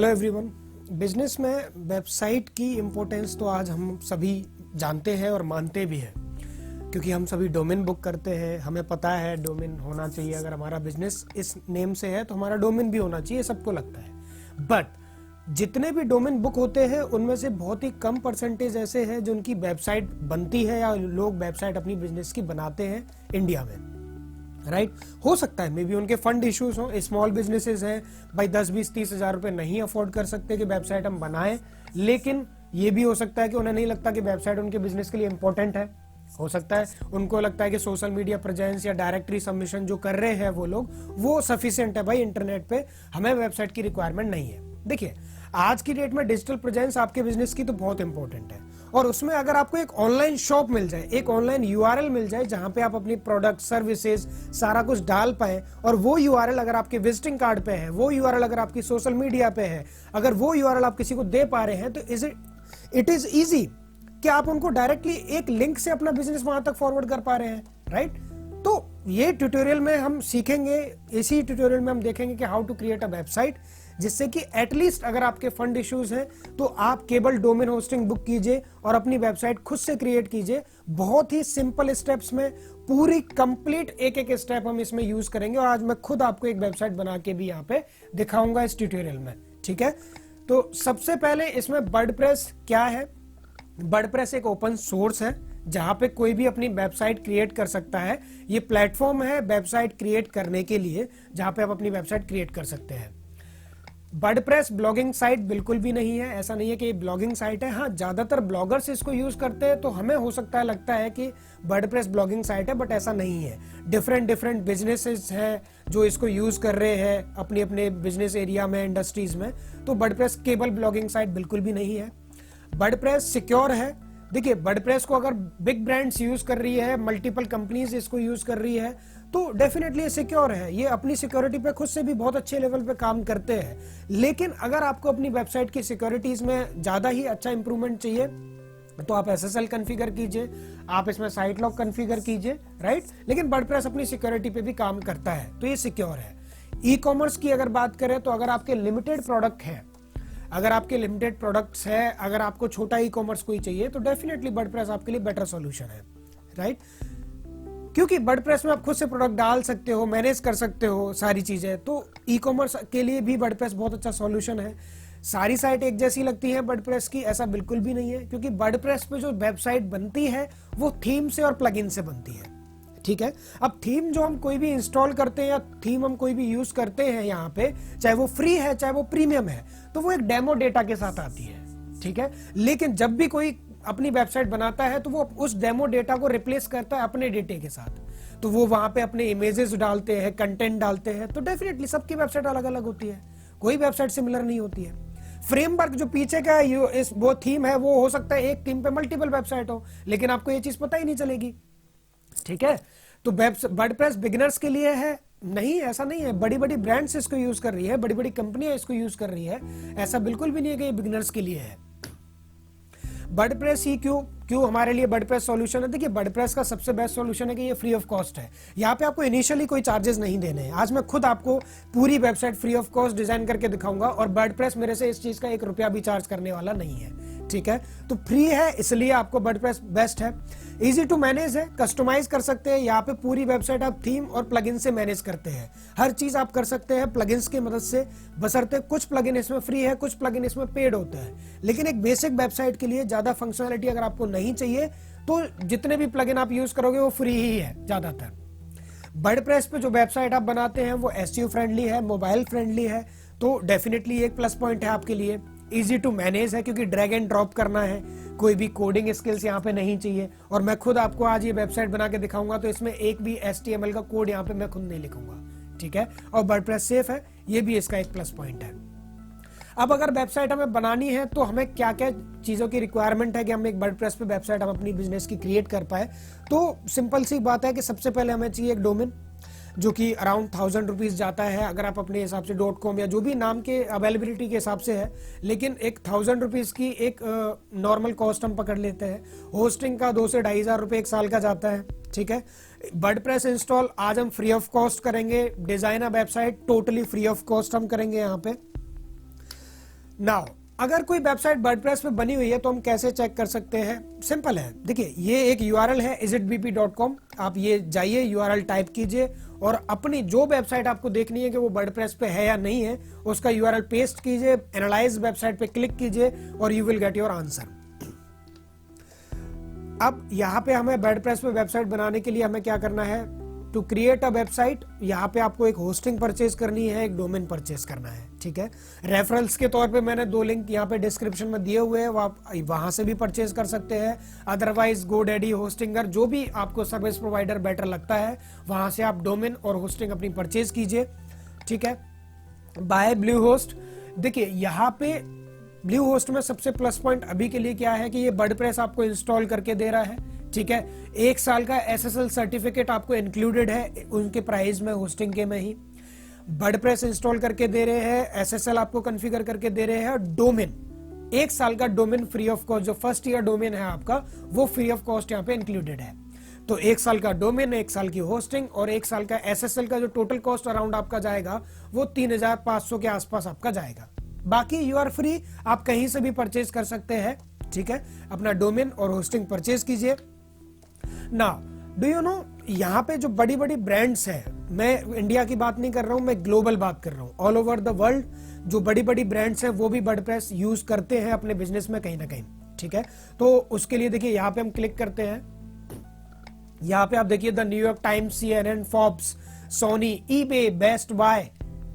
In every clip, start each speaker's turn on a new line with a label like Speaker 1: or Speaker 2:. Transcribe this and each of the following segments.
Speaker 1: Hello everyone. Business में website की importance तो आज हम सभी जानते हैं और मानते भी हैं, क्योंकि हम सभी डोमेन बुक करते हैं। हमें पता है डोमेन होना चाहिए। अगर हमारा बिजनेस इस नेम से है तो हमारा डोमेन भी होना चाहिए, सबको लगता है। बट जितने भी डोमेन बुक होते हैं उनमें से बहुत ही कम परसेंटेज ऐसे हैं जो उनकी वेबसाइट बनती है या लोग वेबसाइट अपनी बिजनेस की बनाते हैं इंडिया में। राइट हो सकता है मे बी उनके फंड इश्यूज हो। स्मॉल बिजनेसेस हैं भाई, 10-20-30 हज़ार रुपए नहीं अफोर्ड कर सकते कि वेबसाइट हम बनाएं, लेकिन ये भी हो सकता है कि उन्हें नहीं लगता कि वेबसाइट उनके बिजनेस के लिए इंपॉर्टेंट है। हो सकता है उनको लगता है कि सोशल मीडिया प्रेजेंस या डायरेक्टरी सबमिशन जो कर रहे हैं वो लोग वो सफिशिएंट है भाई, इंटरनेट पे हमें वेबसाइट की रिक्वायरमेंट नहीं है। देखिए आज की डेट में डिजिटल प्रेजेंस आपके बिजनेस की तो बहुत इंपॉर्टेंट है, और उसमें अगर आपको एक ऑनलाइन शॉप मिल जाए, एक ऑनलाइन यूआरएल मिल जाए जहां पे आप अपनी प्रोडक्ट सर्विसेज सारा कुछ डाल पाए, और वो यूआरएल अगर आपके विजिटिंग कार्ड पे है, वो यूआरएल अगर आपकी सोशल मीडिया पे है, अगर वो यूआरएल आप किसी को दे पा रहे हैं, तो इट इज इजी कि आप उनको डायरेक्टली एक लिंक से अपना बिजनेस वहां तक फॉरवर्ड कर पा रहे हैं। राइट तो ये ट्यूटोरियल में हम सीखेंगे, इसी ट्यूटोरियल में हम देखेंगे कि how to create a website, जिससे कि एटलीस्ट अगर आपके फंड इश्यूज हैं तो आप केवल डोमेन होस्टिंग बुक कीजिए और अपनी वेबसाइट खुद से क्रिएट कीजिए। बहुत ही सिंपल स्टेप्स में पूरी कंप्लीट एक एक स्टेप हम इसमें यूज करेंगे, और आज मैं खुद आपको एक वेबसाइट बना के भी यहाँ पे दिखाऊंगा इस ट्यूटोरियल में। ठीक है, तो सबसे पहले इसमें वर्डप्रेस क्या है। वर्डप्रेस एक ओपन सोर्स है जहां पे कोई भी अपनी वेबसाइट क्रिएट कर सकता है। ये प्लेटफॉर्म है वेबसाइट क्रिएट करने के लिए, जहां पे आप अपनी वेबसाइट क्रिएट कर सकते हैं। वर्डप्रेस ब्लॉगिंग साइट बिल्कुल भी नहीं है। ऐसा नहीं है कि ये ब्लॉगिंग साइट है। हाँ, ज्यादातर ब्लॉगर्स इसको यूज करते हैं, तो हमें हो सकता है लगता है कि वर्डप्रेस ब्लॉगिंग साइट है, बट ऐसा नहीं है। डिफरेंट बिजनेसेस हैं जो इसको यूज कर रहे हैं अपने अपने बिजनेस एरिया में, इंडस्ट्रीज में। तो वर्डप्रेस केवल ब्लॉगिंग साइट बिल्कुल भी नहीं है। वर्डप्रेस सिक्योर है। देखिए वर्डप्रेस को अगर बिग ब्रांड्स यूज कर रही है, मल्टीपल कंपनीज इसको यूज कर रही है, तो डेफिनेटली ये सिक्योर है। ये अपनी सिक्योरिटी पे खुद से भी बहुत अच्छे लेवल पे काम करते हैं। लेकिन अगर आपको अपनी वेबसाइट की सिक्योरिटीज में ज्यादा ही अच्छा इंप्रूवमेंट चाहिए तो आप SSL कॉन्फ़िगर कीजिए, आप इसमें साइट लॉक कॉन्फ़िगर कीजिए। राइट, लेकिन वर्डप्रेस अपनी सिक्योरिटी पे भी काम करता है, तो ये सिक्योर है। ई कॉमर्स की अगर बात करें तो अगर आपके लिमिटेड प्रोडक्ट है, अगर आपके लिमिटेड प्रोडक्ट्स है, अगर आपको छोटा ई कॉमर्स कोई चाहिए, तो डेफिनेटली वर्डप्रेस आपके लिए बेटर सॉल्यूशन है। राइट, क्योंकि वर्डप्रेस में आप खुद से प्रोडक्ट डाल सकते हो, मैनेज कर सकते हो सारी चीजें, तो ई कॉमर्स के लिए भी वर्डप्रेस बहुत अच्छा सॉल्यूशन है। सारी साइट एक जैसी लगती है वर्डप्रेस की, ऐसा बिल्कुल भी नहीं है, क्योंकि वर्डप्रेस पे जो वेबसाइट बनती है वो थीम से और प्लगइन से बनती है। ठीक है, अब थीम जो हम कोई भी इंस्टॉल करते हैं या थीम हम कोई भी यूज करते हैं यहाँ पे, चाहे वो फ्री है चाहे वो प्रीमियम है, तो वो एक डेमो डेटा के साथ आती है। ठीक है, लेकिन जब भी कोई अपनी वेबसाइट बनाता है तो वो उस डेमो डेटा को रिप्लेस करता है अपने डेटे के साथ। तो वो वहां पे अपने इमेजेस डालते हैं, कंटेंट डालते हैं, तो डेफिनेटली सबकी वेबसाइट अलग अलग होती है, कोई वेबसाइट सिमिलर नहीं होती है। फ्रेमवर्क जो पीछे का इस वो थीम है, वो हो सकता है एक थीम पे मल्टीपल वेबसाइट हो, लेकिन आपको ये चीज पता ही नहीं चलेगी। ठीक है, तो वर्डप्रेस बिगिनर्स के लिए है नहीं, ऐसा नहीं है। बड़ी बड़ी ब्रांड्स इसको यूज कर रही है, बड़ी बड़ी कंपनियां इसको यूज कर रही है, ऐसा बिल्कुल भी नहीं है कि ये बिगिनर्स के लिए है। वर्डप्रेस ही क्यों हमारे लिए वर्डप्रेस सॉल्यूशन है। देखिए वर्डप्रेस का सबसे बेस्ट सॉल्यूशन है कि ये फ्री ऑफ कॉस्ट है। यहाँ पे आपको इनिशियली कोई चार्जेस नहीं देने हैं। आज मैं खुद आपको पूरी website free of cost design करके दिखाऊंगा, और वर्डप्रेस मेरे से इस चीज का 1 रुपया भी चार्ज करने वाला नहीं है। ठीक है, तो फ्री है इसलिए आपको वर्डप्रेस बेस्ट है। इजी टू मैनेज है, कस्टमाइज कर सकते हैं। यहाँ पे पूरी वेबसाइट आप थीम और प्लगइन से मैनेज करते हैं, हर चीज आप कर सकते हैं प्लगइन्स की मदद से, बशर्ते कुछ प्लगइन इसमें फ्री है, कुछ प्लगइन इसमें पेड होता है। लेकिन एक बेसिक वेबसाइट के लिए ज्यादा फंक्शनलिटी अगर आपको नहीं चाहिए तो जितने भी प्लगइन आप यूज करोगे वो फ्री ही है ज्यादातर। वर्डप्रेस पे जो वेबसाइट आप बनाते हैं वो SEO फ्रेंडली है, मोबाइल फ्रेंडली है, तो डेफिनेटली एक प्लस पॉइंट है आपके लिए। इजी टू मैनेज है, क्योंकि ड्रैग एंड ड्रॉप करना है, कोई भी कोडिंग स्किल्स यहाँ पे नहीं चाहिए। और मैं खुद आपको आज ये वेबसाइट बना के दिखाऊंगा, तो इसमें एक भी HTML का कोड यहाँ पे मैं खुद नहीं लिखूंगा। ठीक है, और वर्डप्रेस सेफ है, ये भी इसका एक प्लस पॉइंट है। अब अगर वेबसाइट हमें बनानी है तो हमें क्या क्या चीजों की रिक्वायरमेंट है कि हम एक वर्डप्रेस पे वेबसाइट हम अपनी बिजनेस की क्रिएट कर पाए। तो सिंपल सी बात है कि सबसे पहले हमें चाहिए एक डोमेन, जो कि अराउंड 1000 रुपीज जाता है अगर आप अपने हिसाब से .com या जो भी नाम के अवेलेबिलिटी के हिसाब से है। लेकिन एक 1000 रुपीज की एक नॉर्मल कॉस्ट हम पकड़ लेते हैं। होस्टिंग का 2 से 2500 रुपए एक साल का जाता है। ठीक है, वर्डप्रेस इंस्टॉल आज हम फ्री ऑफ कॉस्ट करेंगे। Design a website totally free of cost हम करेंगे यहाँ पे। नाउ अगर कोई वेबसाइट वर्डप्रेस पे बनी हुई है तो हम कैसे चेक कर सकते हैं? सिंपल है, देखिए ये एक यूआरएल है izitbp.com, आप ये जाइए, यूआरएल टाइप कीजिए और अपनी जो वेबसाइट आपको देखनी है कि वो वर्डप्रेस पे है या नहीं है, उसका यूआरएल पेस्ट कीजिए, एनालाइज वेबसाइट पे क्लिक कीजिए और you will get your answer. अब यहाँ पे हमें वर्डप्रेस पे वेबसाइट बनाने के लिए हमें क्या करना है? टू क्रिएट अ वेबसाइट, यहाँ पे आपको एक होस्टिंग परचेज करनी है, एक डोमेन परचेज करना है, ठीक है। रेफरल्स के तौर पे मैंने 2 लिंक यहाँ पे डिस्क्रिप्शन में दिए हुए हैं, आप वहां से भी परचेज कर सकते हैं। अदरवाइज GoDaddy, होस्टिंगर, जो भी आपको सर्विस प्रोवाइडर बेटर लगता है वहां से आप डोमेन और होस्टिंग अपनी परचेज कीजिए, ठीक है। बाय ब्लू होस्ट, देखिए यहाँ पे ब्लू होस्ट में सबसे प्लस पॉइंट अभी के लिए क्या है कि ये वर्डप्रेस आपको इंस्टॉल करके दे रहा है, ठीक है। 1 साल का SSL सर्टिफिकेट आपको इंक्लूडेड है उनके प्राइस में, होस्टिंग के में ही वर्डप्रेस इंस्टॉल करके दे रहे हैं, SSL आपको कॉन्फ़िगर करके दे रहे हैं, और डोमेन 1 साल का डोमेन फ्री ऑफ कॉस्ट, जो फर्स्ट ईयर डोमेन है आपका वो फ्री ऑफ कॉस्ट यहाँ पे इंक्लूडेड है। तो 1 साल का डोमेन, 1 साल की होस्टिंग और 1 साल का SSL का जो टोटल कॉस्ट अराउंड आपका जाएगा वो 3500 के आसपास आपका जाएगा। बाकी यू आर फ्री, आप कहीं से भी परचेज कर सकते हैं, ठीक है। अपना डोमेन और होस्टिंग परचेज कीजिए। नाउ डू यू नो, यहाँ पे जो बड़ी बड़ी ब्रांड्स हैं, मैं इंडिया की बात नहीं कर रहा हूँ, मैं ग्लोबल बात कर रहा हूँ, ऑल ओवर द वर्ल्ड जो बड़ी बड़ी ब्रांड्स हैं वो भी वर्डप्रेस यूज करते हैं अपने बिजनेस में कहीं ना कहीं, ठीक है। तो उसके लिए देखिए यहाँ पे हम क्लिक करते हैं, यहाँ पे आप देखिए the New York Times, CNN, Forbes, Sony, eBay, Best Buy,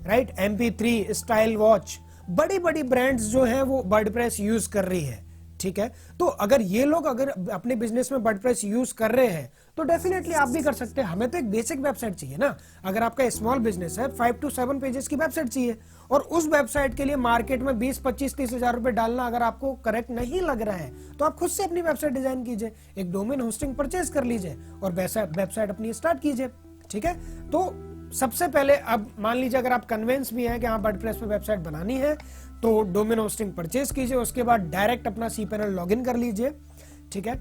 Speaker 1: right, MP3, style watch, बड़ी बड़ी ब्रांड्स जो हैं वो वर्डप्रेस यूज कर रही है, ठीक है। तो अगर ये लोग अगर अपने बिजनेस में वर्डप्रेस यूज कर रहे हैं तो डेफिनेटली आप भी कर सकते हैं। हमें तो एक बेसिक वेबसाइट चाहिए ना, अगर आपका स्मॉल बिजनेस है 5 to 7 पेजेस की वेबसाइट चाहिए, और उस वेबसाइट के लिए मार्केट में 20, 25, 30 हजार रुपए डालना अगर आपको करेक्ट नहीं लग रहा है तो आप खुद से अपनी वेबसाइट डिजाइन कीजिए, एक डोमेन होस्टिंग परचेज कर लीजिए और वेबसाइट अपनी स्टार्ट कीजिए, ठीक है। तो सबसे पहले अब मान लीजिए अगर आप कन्विंस भी हैं कि हाँ वर्डप्रेस पे वेबसाइट बनानी है तो डोमेन होस्टिंग परचेज कीजिए, उसके बाद डायरेक्ट अपना cPanel लॉगिन कर लीजिए, ठीक है।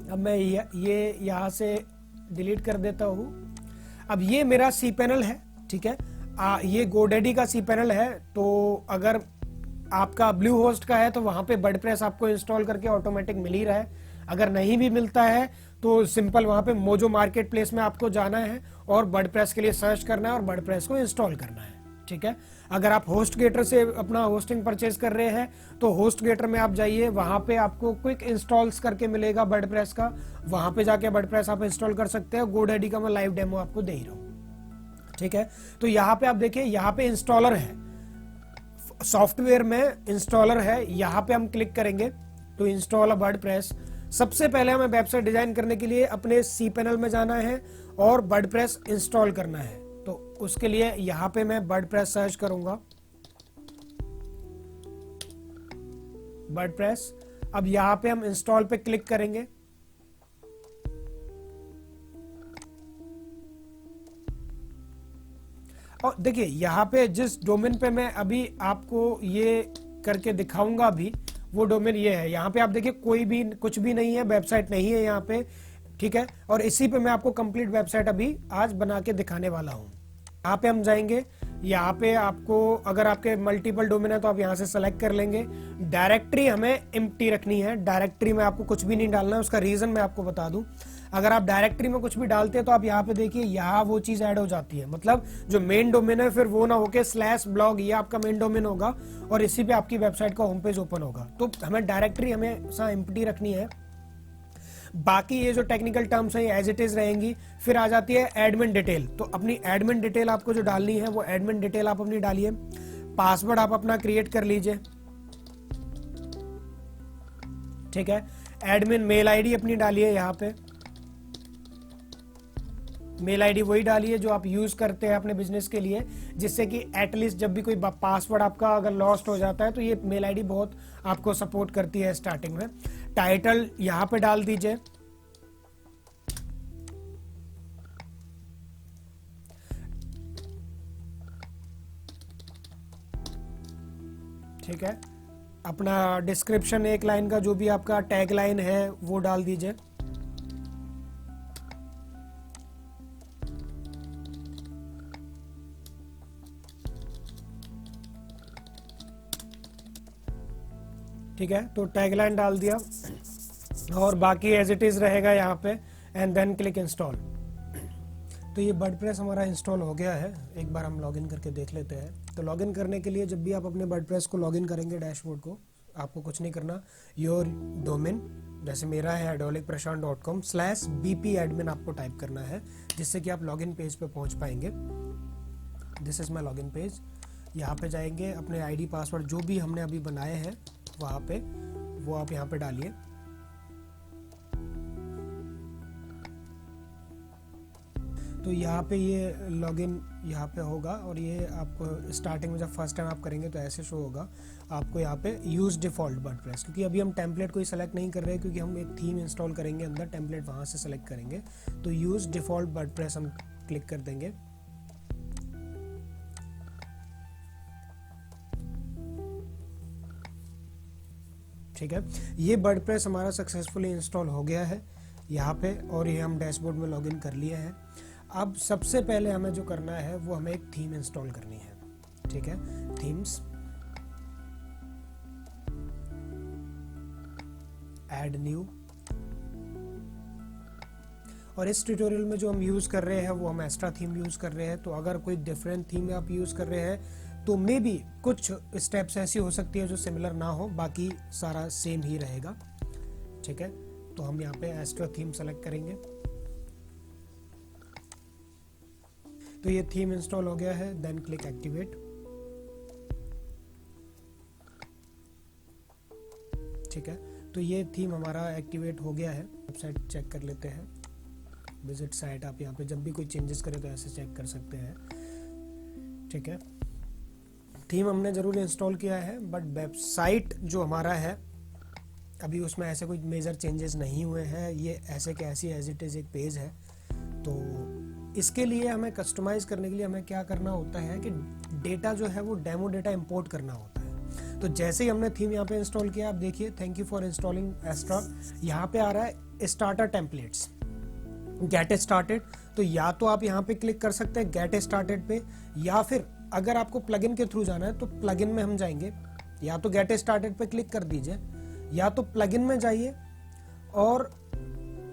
Speaker 1: अब मैं ये यहाँ से डिलीट कर देता हूँ। अब ये मेरा cPanel है, ठीक है। ये GoDaddy का cPanel है, तो अगर आपका ब्लू होस्ट का है तो वहां पे वर्डप्रेस आपको इंस्टॉल करके ऑटोमेटिक मिल ही रहा है। अगर नहीं भी मिलता है तो सिंपल वहां पे मोजो मार्केट प्लेस में आपको जाना है और वर्डप्रेस के लिए सर्च करना है और वर्डप्रेस को इंस्टॉल करना है, ठीक है। अगर आप HostGator से अपना होस्टिंग परचेज कर रहे हैं तो HostGator में आप जाइए, वहां पे आपको क्विक इंस्टॉल्स करके मिलेगा वर्डप्रेस का, वहां पे जाके वर्डप्रेस आप इंस्टॉल कर सकते हैं। GoDaddy का मैं लाइव डेमो आपको दे ही रहा हूं, ठीक है। तो यहाँ पे आप देखिए, यहाँ पे इंस्टॉलर है, सॉफ्टवेयर में इंस्टॉलर है, यहाँ पे हम क्लिक करेंगे टू इंस्टॉल अ वर्डप्रेस। सबसे पहले हमें वेबसाइट डिजाइन करने के लिए अपने cPanel में जाना है और वर्डप्रेस इंस्टॉल करना है। तो उसके लिए यहाँ पे मैं वर्डप्रेस सर्च करूंगा, वर्डप्रेस। अब यहाँ पे हम इंस्टॉल पे क्लिक करेंगे, और देखिए यहाँ पे जिस डोमेन पे मैं अभी आपको ये करके दिखाऊंगा अभी, वो डोमेन ये है। यहाँ पे आप देखिए कोई भी कुछ भी नहीं है, वेबसाइट नहीं है यहाँ पे, ठीक है। और इसी पे मैं आपको कंप्लीट वेबसाइट अभी आज बना के दिखाने वाला हूँ। यहाँ पे हम जाएंगे, यहाँ पे आपको अगर आपके मल्टीपल डोमेन है तो आप यहाँ से सेलेक्ट कर लेंगे। डायरेक्टरी हमें एम्प्टी रखनी है, डायरेक्टरी में आपको कुछ भी नहीं डालना है, उसका रीजन मैं आपको बता दूं। अगर आप डायरेक्टरी में कुछ भी डालते हैं तो आप यहाँ पे देखिए, यहाँ वो चीज ऐड हो जाती है, मतलब जो मेन डोमेन है फिर वो ना होके /blog ये आपका मेन डोमेन होगा और इसी पे आपकी वेबसाइट का होम पेज ओपन होगा। तो हमें डायरेक्टरी हमेशा एम्प्टी रखनी है। बाकी ये जो टेक्निकल टर्म्स हैं एज इट इज रहेंगी। फिर आ जाती है एडमिन डिटेल, तो अपनी एडमिन डिटेल आपको जो डालनी है वो एडमिन डिटेल आप अपनी डालिए। पासवर्ड आप अपना क्रिएट कर लीजिए, ठीक है। एडमिन मेल आईडी अपनी डालिए, यहाँ पे मेल आईडी वही डालिए जो आप यूज करते हैं अपने बिजनेस के लिए, जिससे कि एटलीस्ट जब भी कोई पासवर्ड आपका अगर लॉस्ट हो जाता है तो ये मेल आईडी बहुत आपको सपोर्ट करती है स्टार्टिंग में। टाइटल यहाँ पे डाल दीजिए, ठीक है। अपना डिस्क्रिप्शन 1 लाइन का जो भी आपका टैग लाइन है वो डाल दीजिए। ठीक है, तो टैगलाइन डाल दिया और बाकी एज इट इज रहेगा यहाँ पे, एंड देन क्लिक इंस्टॉल। तो ये वर्डप्रेस हमारा इंस्टॉल हो गया है। एक बार हम लॉगिन करके देख लेते हैं। तो लॉगिन करने के लिए जब भी आप अपने वर्डप्रेस को लॉगिन करेंगे डैशबोर्ड को, आपको कुछ नहीं करना, योर डोमेन, जैसे मेरा है adolikprashant.com/bpadmin आपको टाइप करना है, जिससे कि आप लॉगिन पेज पे पहुंच पाएंगे। This is my login page. यहाँ पे जाएंगे, अपने आईडी पासवर्ड जो भी हमने अभी बनाए हैं वहाँ पे, वो आप यहाँ पे डालिए। तो यहाँ पे ये लॉगिन यहाँ पे होगा, और ये आपको स्टार्टिंग में जब फर्स्ट टाइम आप करेंगे तो ऐसे शो होगा आपको यहाँ पे यूज डिफॉल्ट वर्डप्रेस, क्योंकि अभी हम टेम्पलेट कोई सेलेक्ट नहीं कर रहे हैं, क्योंकि हम एक थीम इंस्टॉल करेंगे, अंदर टेम्पलेट वहाँ से सेलेक्ट करेंगे। तो यूज डिफॉल्ट वर्डप्रेस हम क्लिक कर देंगे। ठीक है, ये वर्डप्रेस हमारा सक्सेसफुली इंस्टॉल हो गया है यहाँ पे, और ये हम डैशबोर्ड में लॉगिन कर लिए हैं। अब सबसे पहले हमें जो करना है वो हमें एक थीम इंस्टॉल करनी है। ठीक है, थीम्स, ऐड न्यू, और इस ट्यूटोरियल में जो हम यूज कर रहे हैं वो हम एक्स्ट्रा थीम यूज कर रहे हैं। तो अगर कोई डिफरेंट थीम आप यूज कर रहे हैं तो मे बी कुछ स्टेप्स ऐसी हो सकती है जो सिमिलर ना हो, बाकी सारा सेम ही रहेगा। ठीक है, तो हम यहाँ पे एक्स्ट्रा थीम सेलेक्ट करेंगे। तो ये थीम इंस्टॉल हो गया है, देन क्लिक एक्टिवेट। ठीक है, तो ये थीम हमारा एक्टिवेट हो गया है। वेबसाइट चेक कर लेते हैं, विजिट साइट। आप यहाँ पे जब भी कोई चेंजेस करें तो ऐसे चेक कर सकते हैं। ठीक है, थीम हमने जरूर इंस्टॉल किया है, बट वेबसाइट जो हमारा है अभी उसमें ऐसे कोई मेजर चेंजेस नहीं हुए हैं। ये ऐसे के ऐसी एज इट इज एक पेज है। तो इसके लिए हमें कस्टमाइज करने के लिए हमें क्या करना होता है कि डेटा जो है वो डेमो डेटा इंपोर्ट करना होता है। तो जैसे ही हमने थीम यहाँ पे इंस्टॉल किया, आप देखिए, thank you for installing extra, यहाँ पे आ रहा है स्टार्टर टेम्पलेट्स, गेट स्टार्टेड। तो या तो आप यहाँ पे क्लिक कर सकते हैं गेट स्टार्टेड पे, या फिर अगर आपको प्लगइन के थ्रू जाना है तो प्लगइन में हम जाएंगे, या तो गेट स्टार्टेड पे क्लिक कर दीजिए, या तो प्लगइन में जाइए। और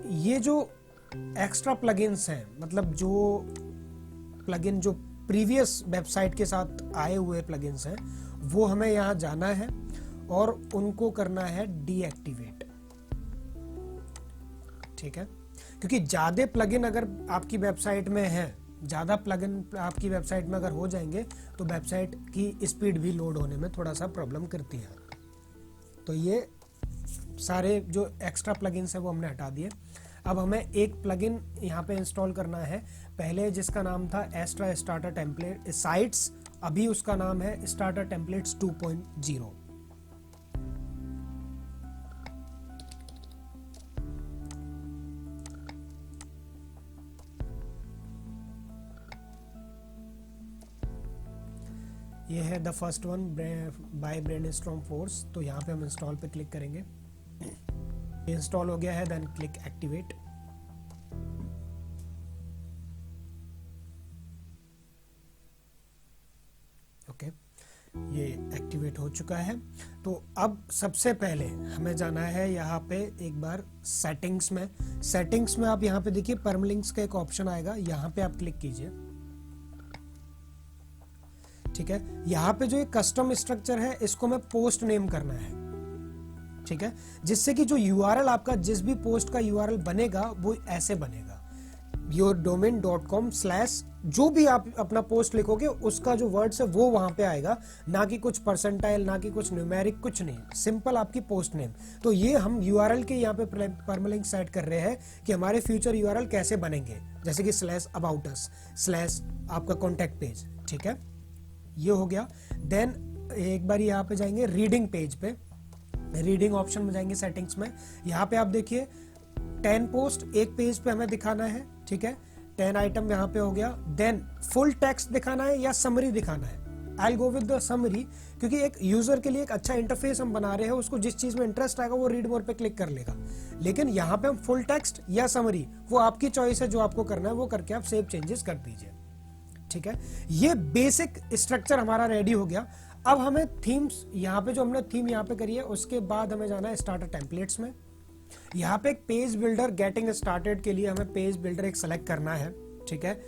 Speaker 1: ये जो एक्स्ट्रा प्लगइन्स हैं, मतलब जो प्लगइन जो प्रीवियस वेबसाइट के साथ आए हुए प्लगइन्स हैं, वो हमें यहाँ जाना है और उनको करना है डीएक्टिवेट। ठीक है, क्योंकि ज्यादा प्लगइन अगर आपकी वेबसाइट में है, ज्यादा प्लगइन आपकी वेबसाइट में अगर हो जाएंगे तो वेबसाइट की स्पीड भी लोड होने में थोड़ा सा प्रॉब्लम करती है। तो ये सारे जो एक्स्ट्रा प्लगइन्स है वो हमने हटा दिए। अब हमें एक प्लगइन यहाँ पे इंस्टॉल करना है, पहले जिसका नाम था एक्स्ट्रा स्टार्टर टेम्पलेट साइट्स, अभी उसका नाम है स्टार्टर टेम्पलेट्स 2.0। ये है the first one by brainstorm force. तो यहाँ पे हम इंस्टॉल पे क्लिक करेंगे, इंस्टॉल हो गया है, देन क्लिक एक्टिवेट। ओके, ये एक्टिवेट हो चुका है। तो अब सबसे पहले हमें जाना है यहाँ पे एक बार सेटिंग्स में। सेटिंग्स में आप यहाँ पे देखिए परमलिंक्स का एक ऑप्शन आएगा, यहाँ पे आप क्लिक कीजिए। ठीक है, यहाँ पे जो एक कस्टम स्ट्रक्चर है इसको मैं पोस्ट नेम करना है। ठीक है, जिससे कि जो यूआरएल आपका जिस भी पोस्ट का यूआरएल बनेगा वो ऐसे बनेगा, yourdomain.com/ जो भी आप अपना पोस्ट लिखोगे उसका जो वर्ड्स है वो वहां पे आएगा, ना कि कुछ परसेंटाइल, ना कि कुछ न्यूमेरिक, कुछ नहीं, सिंपल आपकी पोस्ट नेम। तो ये हम यूआरएल के यहाँ पे परमलिंक सेट कर रहे हैं कि हमारे फ्यूचर यूआरएल कैसे बनेंगे, जैसे कि /about us/ आपका कॉन्टेक्ट पेज। ठीक है, ये हो गया। देन एक बार यहाँ पे जाएंगे रीडिंग पेज पे, रीडिंग ऑप्शन में जाएंगे सेटिंग्स में। यहाँ पे आप देखिए 10 पोस्ट एक पेज पे हमें दिखाना है। ठीक है, 10 आइटम यहाँ पे हो गया। देन फुल टेक्स्ट दिखाना है या समरी दिखाना है। आई गो विद द समरी, क्योंकि एक यूजर के लिए एक अच्छा इंटरफेस हम बना रहे हैं, उसको जिस चीज में इंटरेस्ट आएगा वो रीड मोर पे क्लिक कर लेगा। लेकिन यहाँ पे हम फुल टेक्स्ट या समरी, वो आपकी चॉइस है, जो आपको करना है वो करके आप सेव चेंजेस कर दीजिए। ठीक है, ये बेसिक स्ट्रक्चर हमारा रेडी हो गया। अब हमें थीम्स, यहाँ पे जो हमने थीम यहाँ पे करी है, उसके बाद हमें जाना है स्टार्टर टेम्पलेट्स में। यहाँ पे एक पेज बिल्डर, गेटिंग स्टार्टेड के लिए हमें पेज बिल्डर एक सेलेक्ट करना है, ठीक है।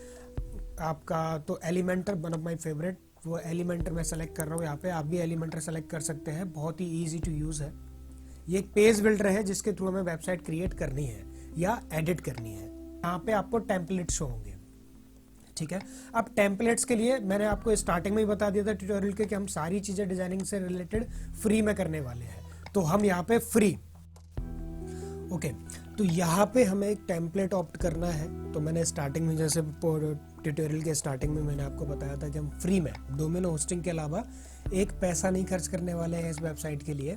Speaker 1: आपका तो Elementor one of my favourite, वो एलिमेंटर मैं सेलेक्ट कर रहा हूँ यहाँ पे। आप भी एलिमेंटर सेलेक्ट कर सकते हैं, बहुत ही ईजी टू यूज़ है। ये एक पेज बिल्डर है जिसके थ्रू हमें वेबसाइट क्रिएट करनी है या एडिट करनी है। यहाँ पे आपको टेम्पलेट शो होंगे, ठीक है। अब टेम्पलेट्स के लिए मैंने आपको स्टार्टिंग में ही बता दिया था ट्यूटोरियल के कि हम सारी चीज़ें डिजाइनिंग से रिलेटेड फ्री में करने वाले हैं, तो हम यहाँ पे फ्री, ओके। तो यहाँ पे हमें एक टेम्पलेट ऑप्ट करना है। तो मैंने स्टार्टिंग में, जैसे ट्यूटोरियल के स्टार्टिंग में मैंने आपको बताया था कि हम फ्री में डोमेन होस्टिंग के अलावा एक पैसा नहीं खर्च करने वाले हैं इस वेबसाइट के लिए।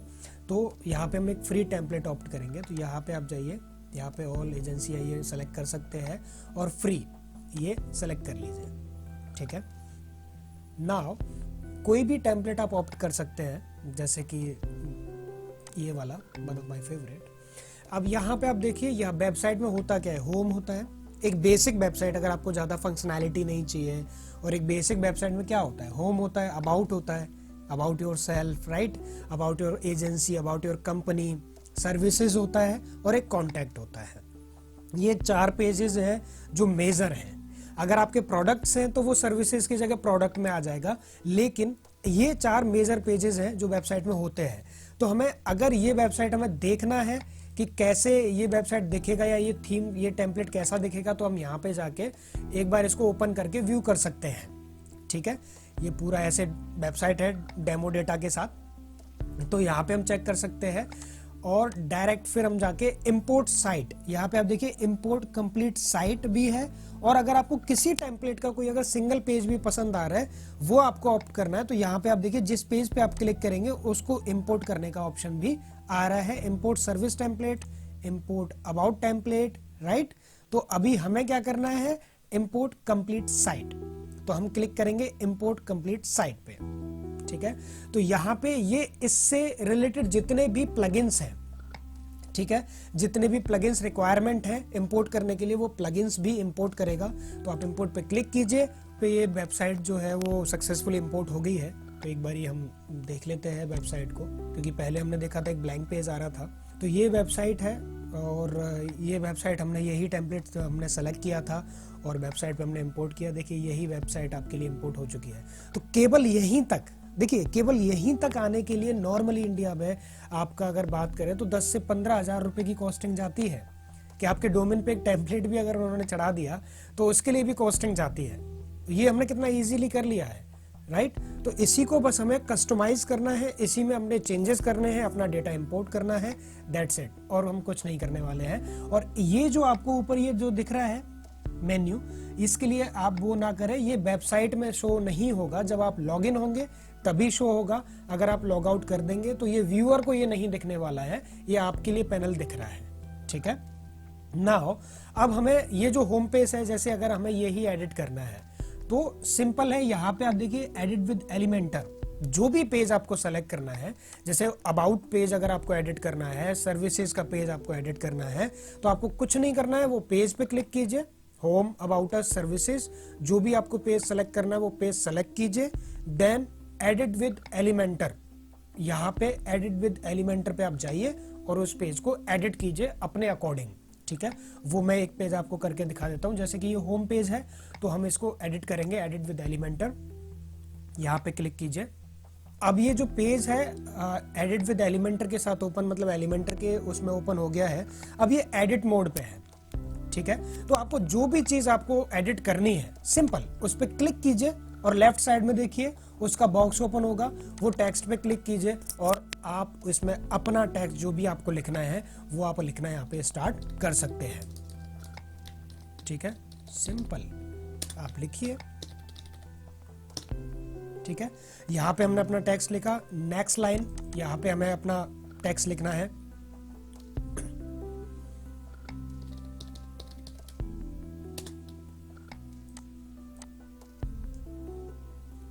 Speaker 1: तो यहाँ पे हम एक फ्री टेम्पलेट ऑप्ट करेंगे। तो यहाँ पे आप जाइए, यहाँ पे ऑल एजेंसी ये सेलेक्ट कर सकते हैं और फ्री ये सेलेक्ट कर लीजिए, ठीक है। नाउ कोई भी टेम्पलेट आप ऑप्ट कर सकते हैं, जैसे कि ये वाला वन ऑफ माय फेवरेट। अब यहाँ पे आप देखिए, यह वेबसाइट में होता क्या है, होम होता है। एक बेसिक वेबसाइट, अगर आपको ज़्यादा फंक्शनैलिटी नहीं चाहिए, और एक बेसिक वेबसाइट में क्या होता है, होम होता है, अबाउट होता है, about your self, right, about your agency, about your company, services होता है, और एक कॉन्टैक्ट होता है। ये 4 पेजेस हैं जो मेजर हैं। अगर आपके प्रोडक्ट्स हैं तो वो सर्विसेज की जगह प्रोडक्ट में आ जाएगा, लेकिन ये 4 मेजर पेजेस हैं जो वेबसाइट में होते हैं। तो हमें, अगर ये वेबसाइट हमें देखना है कि कैसे ये वेबसाइट दिखेगा या ये थीम, ये टेम्पलेट कैसा दिखेगा, तो हम यहाँ पे जाके एक बार इसको ओपन करके व्यू कर सकते हैं, ठीक है। ये पूरा ऐसे वेबसाइट है डेमो डेटा के साथ, तो यहाँ पे हम चेक कर सकते हैं। और डायरेक्ट फिर हम जाके इंपोर्ट साइट, यहाँ पे आप देखिए इंपोर्ट कंप्लीट साइट भी है। और अगर आपको किसी टेम्पलेट का कोई अगर सिंगल पेज भी पसंद आ रहा है, वो आपको ऑप्ट करना है। तो यहाँ पे आप देखिए, जिस पेज पे आप क्लिक करेंगे उसको इंपोर्ट करने का ऑप्शन भी आ रहा है। Import service template, import about template, right. तो अभी हमें क्या करना है, इंपोर्ट कंप्लीट साइट। तो हम क्लिक करेंगे इंपोर्ट कंप्लीट साइट पे, ठीक है। तो यहाँ पे ये इससे रिलेटेड जितने भी प्लगइन्स हैं, ठीक है, जितने भी प्लगइन्स रिक्वायरमेंट है इंपोर्ट करने के लिए, वो प्लगइन्स भी इंपोर्ट करेगा। तो आप इंपोर्ट पे क्लिक कीजिए, तो ये वेबसाइट जो है वो सक्सेसफुली इंपोर्ट हो गई है। तो एक बार ये हम देख लेते हैं वेबसाइट को, क्योंकि पहले हमने देखा था एक ब्लैंक पेज आ रहा था। तो ये वेबसाइट है, और ये वेबसाइट हमने यही टेम्पलेट हमने सेलेक्ट किया था और वेबसाइट पे हमने इंपोर्ट किया। देखिए यही वेबसाइट आपके लिए इंपोर्ट हो चुकी है। तो केवल यहीं तक, देखिए केवल यहीं तक आने के लिए नॉर्मली इंडिया में आपका अगर बात करें तो 10 से 15 हज़ार रुपए की कॉस्टिंग जाती है, कि आपके डोमेन पे एक टेम्पलेट भी अगर उन्होंने चढ़ा दिया तो उसके लिए भी कॉस्टिंग जाती है। ये हमने कितना इजीली कर लिया है, राइट। तो इसी को बस हमें कस्टमाइज करना है, इसी में हमने चेंजेस करने हैं, अपना डेटा इंपोर्ट करना है, दैट्स इट। और हम कुछ नहीं करने वाले हैं। और ये जो आपको ऊपर ये जो दिख रहा है मेन्यू, इसके लिए आप वो ना करें, ये वेबसाइट में शो नहीं होगा। जब आप लॉग इन होंगे तभी शो होगा। अगर आप लॉग आउट कर देंगे तो ये व्यूअर को ये नहीं दिखने वाला है, ये आपके लिए पैनल दिख रहा है, ठीक है। नाउ अब हमें ये जो होम पेज है, जैसे अगर हमें यही एडिट करना है तो सिंपल है। यहाँ पे आप देखिए एडिट विद एलिमेंटर, जो भी पेज आपको सेलेक्ट करना है, जैसे अबाउट पेज अगर आपको एडिट करना है, सर्विसेज का पेज आपको एडिट करना है, तो आपको कुछ नहीं करना है, वो पेज पे क्लिक कीजिए, होम, अबाउट अस, सर्विसेज, जो भी आपको पेज सेलेक्ट करना है वो पेज सेलेक्ट कीजिए। देन एडिट विद एलिमेंटर, यहाँ पे एडिट विद एलिमेंटर पे आप जाइए और उस पेज को एडिट कीजिए अपने अकॉर्डिंग, ठीक है। वो मैं एक पेज आपको करके दिखा देता हूँ। जैसे कि ये होम पेज है तो हम इसको एडिट करेंगे, एडिट विद एलिमेंटर, यहाँ पे क्लिक कीजिए। अब ये जो पेज है एडिट विद एलिमेंटर के साथ ओपन, मतलब एलिमेंटर के उसमें ओपन हो गया है। अब ये एडिट मोड पे है, ठीक है। तो आपको जो भी चीज आपको एडिट करनी है, सिंपल उस पर क्लिक कीजिए और लेफ्ट साइड में देखिए उसका बॉक्स ओपन होगा, वो टेक्स्ट पे क्लिक कीजिए और आप इसमें अपना टेक्स्ट जो भी आपको लिखना है वो आप लिखना यहाँ पे स्टार्ट कर सकते हैं, ठीक है। सिंपल आप लिखिए, ठीक है। यहाँ पे हमने अपना टेक्स्ट लिखा। नेक्स्ट लाइन, यहाँ पे हमें अपना टेक्स्ट लिखना है।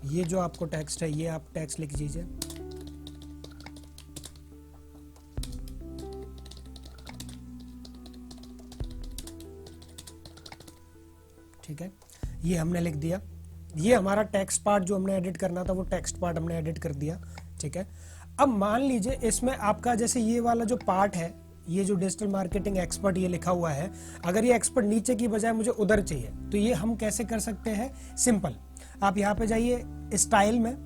Speaker 1: ये जो आपको टेक्स्ट है ये आप टेक्स्ट लिख दीजिए, ठीक है। ये हमने लिख दिया। ये हमारा टेक्स्ट पार्ट जो हमने एडिट करना था वो टेक्स्ट पार्ट हमने एडिट कर दिया, ठीक है। अब मान लीजिए इसमें आपका जैसे ये वाला जो पार्ट है, ये जो डिजिटल मार्केटिंग एक्सपर्ट ये लिखा हुआ है, अगर ये एक्सपर्ट नीचे की बजाय मुझे उधर चाहिए तो ये हम कैसे कर सकते हैं? सिंपल, आप यहाँ पे जाइए स्टाइल में,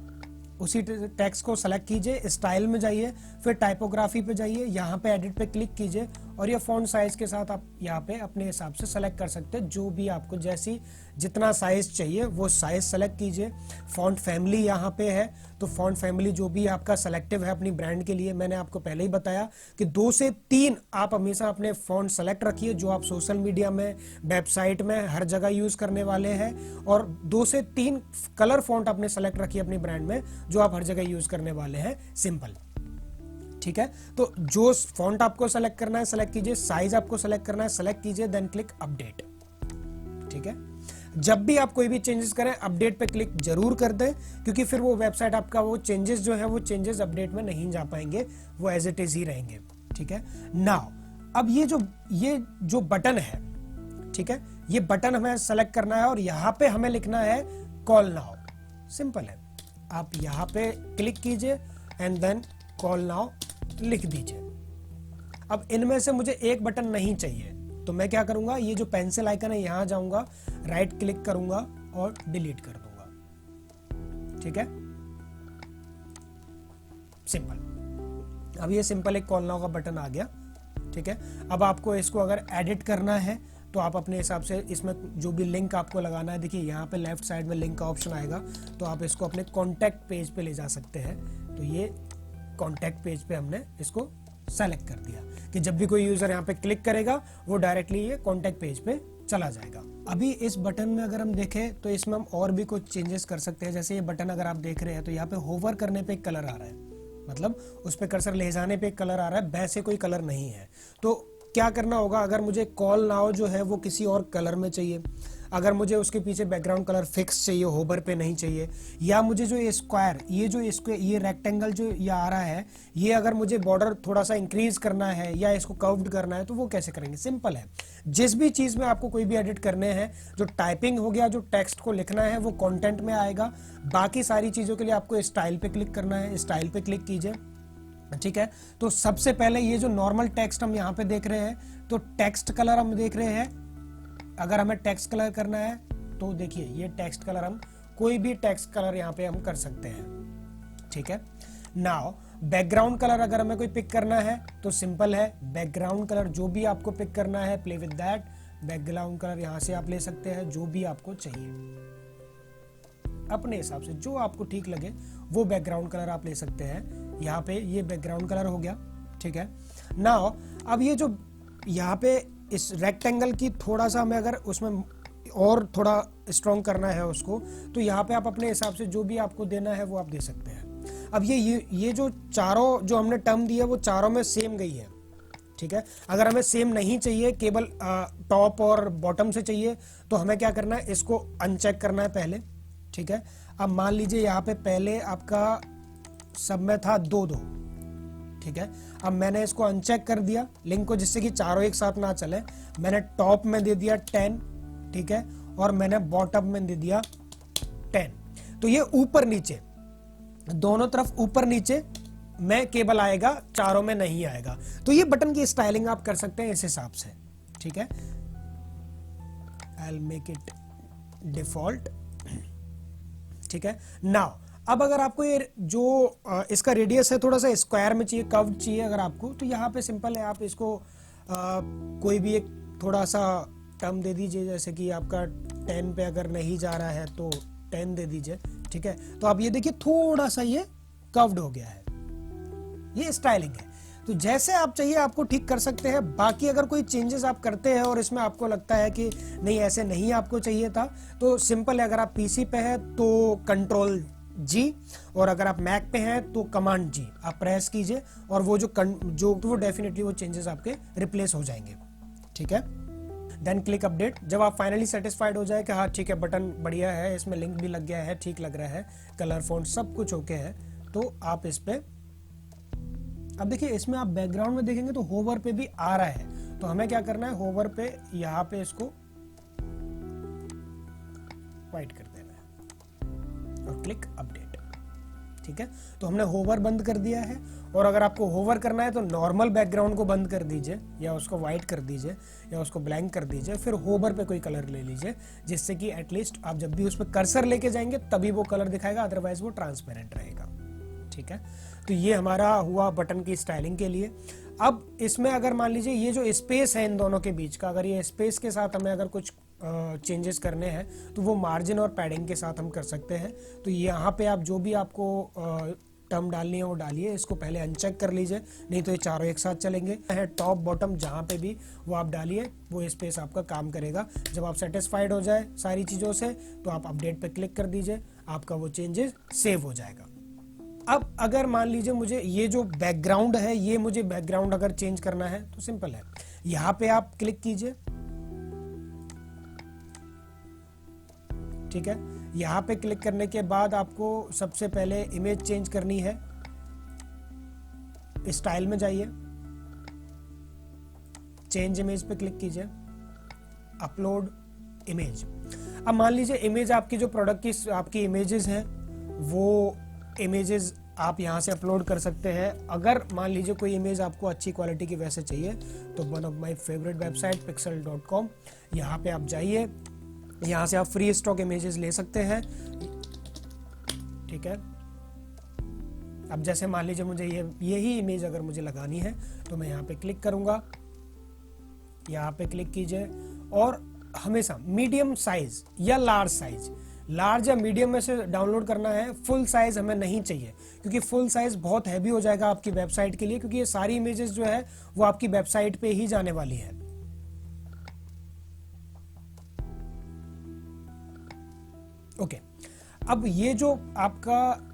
Speaker 1: उसी टेक्स्ट को सेलेक्ट कीजिए, स्टाइल में जाइए, फिर टाइपोग्राफी पे जाइए, यहाँ पे एडिट पे क्लिक कीजिए और ये फॉन्ट साइज के साथ आप यहाँ पे अपने हिसाब से सेलेक्ट कर सकते हैं, जो भी आपको जैसी जितना साइज चाहिए वो साइज सेलेक्ट कीजिए। फॉन्ट फैमिली यहाँ पे है, तो फॉन्ट फैमिली जो भी आपका सेलेक्टिव है अपनी ब्रांड के लिए, मैंने आपको पहले ही बताया कि 2 से 3 आप हमेशा अपने फॉन्ट सेलेक्ट रखिए जो आप सोशल मीडिया में, वेबसाइट में, हर जगह यूज करने वाले हैं, और 2 से 3 कलर फॉन्ट अपने सेलेक्ट रखिए अपनी ब्रांड में जो आप हर जगह यूज करने वाले हैं। सिंपल, ठीक है। तो जो फॉन्ट आपको सेलेक्ट करना है सेलेक्ट कीजिए, साइज आपको सेलेक्ट करना है सेलेक्ट कीजिए, देन क्लिक अपडेट, ठीक है। जब भी आप कोई भी चेंजेस करें अपडेट पे क्लिक जरूर कर दें, क्योंकि फिर वो वेबसाइट आपका वो चेंजेस जो है वो चेंजेस अपडेट में नहीं जा पाएंगे, वो एज इट इज ही रहेंगे, ठीक है। नाउ अब ये जो बटन है, ठीक है, ये बटन हमें सेलेक्ट करना है और यहाँ पे हमें लिखना है कॉल नाउ। सिंपल है, आप यहाँ पे क्लिक कीजिए एंड देन कॉल नाउ लिख दीजिए। अब इनमें से मुझे एक बटन नहीं चाहिए तो मैं क्या करूंगा, ये जो पेंसिल आइकन है यहां जाऊंगा, राइट क्लिक करूंगा और डिलीट कर दूंगा, ठीक है। सिंपल, अब ये सिंपल एक कॉल नाउ का बटन आ गया, ठीक है। अब आपको इसको अगर एडिट करना है तो आप अपने हिसाब से इसमें जो भी लिंक आपको लगाना है, देखिए यहाँ पे लेफ्ट साइड में लिंक का ऑप्शन आएगा, तो आप इसको अपने कॉन्टैक्ट पेज पे ले जा सकते हैं। तो ये कॉन्टैक्ट पेज पे हमने इसको सेलेक्ट कर दिया कि जब भी कोई यूजर यहाँ पे क्लिक करेगा वो डायरेक्टली ये कॉन्टैक्ट पेज पे चला जाएगा। अभी इस बटन में अगर हम देखें तो इसमें हम और भी कुछ चेंजेस कर सकते हैं। जैसे ये बटन अगर आप देख रहे हैं तो यहाँ पे होवर करने पे एक कलर आ रहा है, मतलब उस पे कर्सर ले जाने पे एक कलर आ रहा है, वैसे कोई कलर नहीं है। तो क्या करना होगा, अगर मुझे कॉल नाउ जो है वो किसी और कलर में चाहिए, अगर मुझे उसके पीछे बैकग्राउंड कलर फिक्स चाहिए, होवर पे नहीं चाहिए, या मुझे जो ये स्क्वायर, ये रेक्टेंगल जो ये आ रहा है, ये अगर मुझे बॉर्डर थोड़ा सा इंक्रीज करना है या इसको कर्व्ड करना है तो वो कैसे करेंगे? सिंपल है, जिस भी चीज में आपको कोई भी एडिट करने हैं, जो टाइपिंग हो गया, जो टेक्स्ट को लिखना है वो कंटेंट में आएगा। बाकी सारी चीजों के लिए आपको स्टाइल पे क्लिक करना है, स्टाइल पे क्लिक कीजिए, ठीक है। तो सबसे पहले ये जो नॉर्मल टेक्स्ट हम यहाँ पे देख रहे हैं, तो टेक्स्ट कलर हम देख रहे हैं। अगर हमें टेक्स्ट कलर करना है तो देखिए ये टेक्स्ट कलर, हम कोई भी टेक्स्ट कलर यहाँ पे हम कर सकते हैं, ठीक है। नाउ बैकग्राउंड कलर अगर हमें कोई पिक करना है तो सिंपल है, बैकग्राउंड कलर जो भी आपको पिक करना है, play with that, background colour यहाँ से आप ले सकते हैं जो भी आपको चाहिए, अपने हिसाब से जो आपको ठीक लगे वो बैकग्राउंड कलर आप ले सकते हैं। यहाँ पे ये बैकग्राउंड कलर हो गया, ठीक है। नाउ अब ये जो यहाँ पे इस रेक्टेंगल की थोड़ा सा हमें अगर उसमें और थोड़ा स्ट्रॉन्ग करना है उसको, तो यहाँ पे आप अपने हिसाब से जो भी आपको देना है वो आप दे सकते हैं। अब ये जो चारों जो हमने टर्म दिया वो चारों में सेम गई है, ठीक है। अगर हमें सेम नहीं चाहिए, केवल टॉप और बॉटम से चाहिए, तो हमें क्या करना है, इसको अनचेक करना है पहले, ठीक है। अब मान लीजिए यहाँ पे पहले आपका सब में था 2-2, ठीक है। अब मैंने इसको अनचेक कर दिया लिंक को, जिससे कि चारों एक साथ ना चले। मैंने टॉप में दे दिया 10, ठीक है, और मैंने बॉटम में दे दिया 10। तो ये ऊपर नीचे दोनों तरफ ऊपर नीचे में केबल आएगा, चारों में नहीं आएगा। तो ये बटन की स्टाइलिंग आप कर सकते हैं इस हिसाब से, ठीक है। I'll make it default, ठीक है। नाउ अब अगर आपको ये जो इसका रेडियस है थोड़ा सा स्क्वायर में चाहिए, कर्व्ड चाहिए अगर आपको, तो यहाँ पे सिंपल है, आप इसको कोई भी एक थोड़ा सा टर्म दे दीजिए, जैसे कि आपका 10 पे अगर नहीं जा रहा है तो 10 दे दीजिए, ठीक है। तो आप ये देखिए थोड़ा सा ये कर्व्ड हो गया है, ये स्टाइलिंग है। तो जैसे आप चाहिए आपको ठीक कर सकते हैं। बाकी अगर कोई चेंजेस आप करते हैं और इसमें आपको लगता है कि नहीं ऐसे नहीं आपको चाहिए था, तो सिंपल है, अगर आप पीसी पे है तो कंट्रोल जी, और अगर आप मैक पे हैं तो कमांड जी आप प्रेस कीजिए, और वो वो डेफिनेटली वो चेंजेस आपके रिप्लेस हो जाएंगे, ठीक है। Then click update. जब आप फाइनली सेटिस्फाइड हो जाए कि हाँ ठीक है, बटन बढ़िया है, इसमें लिंक भी लग गया है, ठीक लग रहा है, कलर फॉन्ट सब कुछ ओके है, तो आप इस पे अब देखिए, इसमें आप बैकग्राउंड में देखेंगे तो होवर पे भी आ रहा है। तो हमें क्या करना है, होवर पे यहाँ पे इसको वाइट कर देना है, और क्लिक अपडेट। ठीक है, तो हमने होवर बंद कर दिया है। और अगर आपको होवर करना है तो नॉर्मल बैकग्राउंड को बंद कर दीजिए या उसको व्हाइट कर दीजिए या उसको ब्लैंक कर दीजिए, फिर होवर पे कोई कलर ले लीजिए, जिससे कि एटलीस्ट आप जब भी उस पर कर्सर लेके जाएंगे तभी वो कलर दिखाएगा, अदरवाइज वो ट्रांसपेरेंट रहेगा। ठीक है, तो ये हमारा हुआ बटन की स्टाइलिंग के लिए। अब इसमें अगर मान लीजिए ये जो स्पेस है इन दोनों के बीच का, अगर ये स्पेस के साथ हमें अगर कुछ चेंजेस करने हैं तो वो मार्जिन और पैडिंग के साथ हम कर सकते हैं। तो यहाँ पे आप जो भी आपको टर्म डालनी है वो डालिए, इसको पहले अनचेक कर लीजिए, नहीं तो ये चारों एक साथ चलेंगे। है टॉप बॉटम जहाँ पे भी वो आप डालिए, वो स्पेस आपका काम करेगा। जब आप सेटिस्फाइड हो जाए सारी चीज़ों से तो आप अपडेट पे क्लिक कर दीजिए, आपका वो चेंजेस सेव हो जाएगा। अब अगर मान लीजिए मुझे ये जो बैकग्राउंड है, ये मुझे बैकग्राउंड अगर चेंज करना है तो सिंपल है, यहाँ पे आप क्लिक कीजिए। ठीक है, यहाँ पे क्लिक करने के बाद आपको सबसे पहले इमेज चेंज करनी है। स्टाइल में जाइए, चेंज इमेज पे क्लिक कीजिए, अपलोड इमेज। अब मान लीजिए इमेज आपकी जो प्रोडक्ट की आपकी इमेजेस हैं वो इमेजेस आप यहाँ से अपलोड कर सकते हैं। अगर मान लीजिए कोई इमेज आपको अच्छी क्वालिटी की वैसे चाहिए तो one of my favourite website pixel.com, यहाँ पे आप जाइए, यहाँ से आप फ्री स्टॉक इमेजेस ले सकते हैं। ठीक है, अब जैसे मान लीजिए मुझे यही इमेज अगर मुझे लगानी है तो मैं यहाँ पे क्लिक करूंगा, यहाँ पे क्लिक कीजिए और हमेशा मीडियम साइज या लार्ज साइज, लार्ज या मीडियम में से डाउनलोड करना है। फुल साइज हमें नहीं चाहिए क्योंकि फुल साइज बहुत हैवी हो जाएगा आपकी वेबसाइट के लिए, क्योंकि ये सारी इमेजेस जो है वो आपकी वेबसाइट पे ही जाने वाली है। ओके, अब ये जो आपका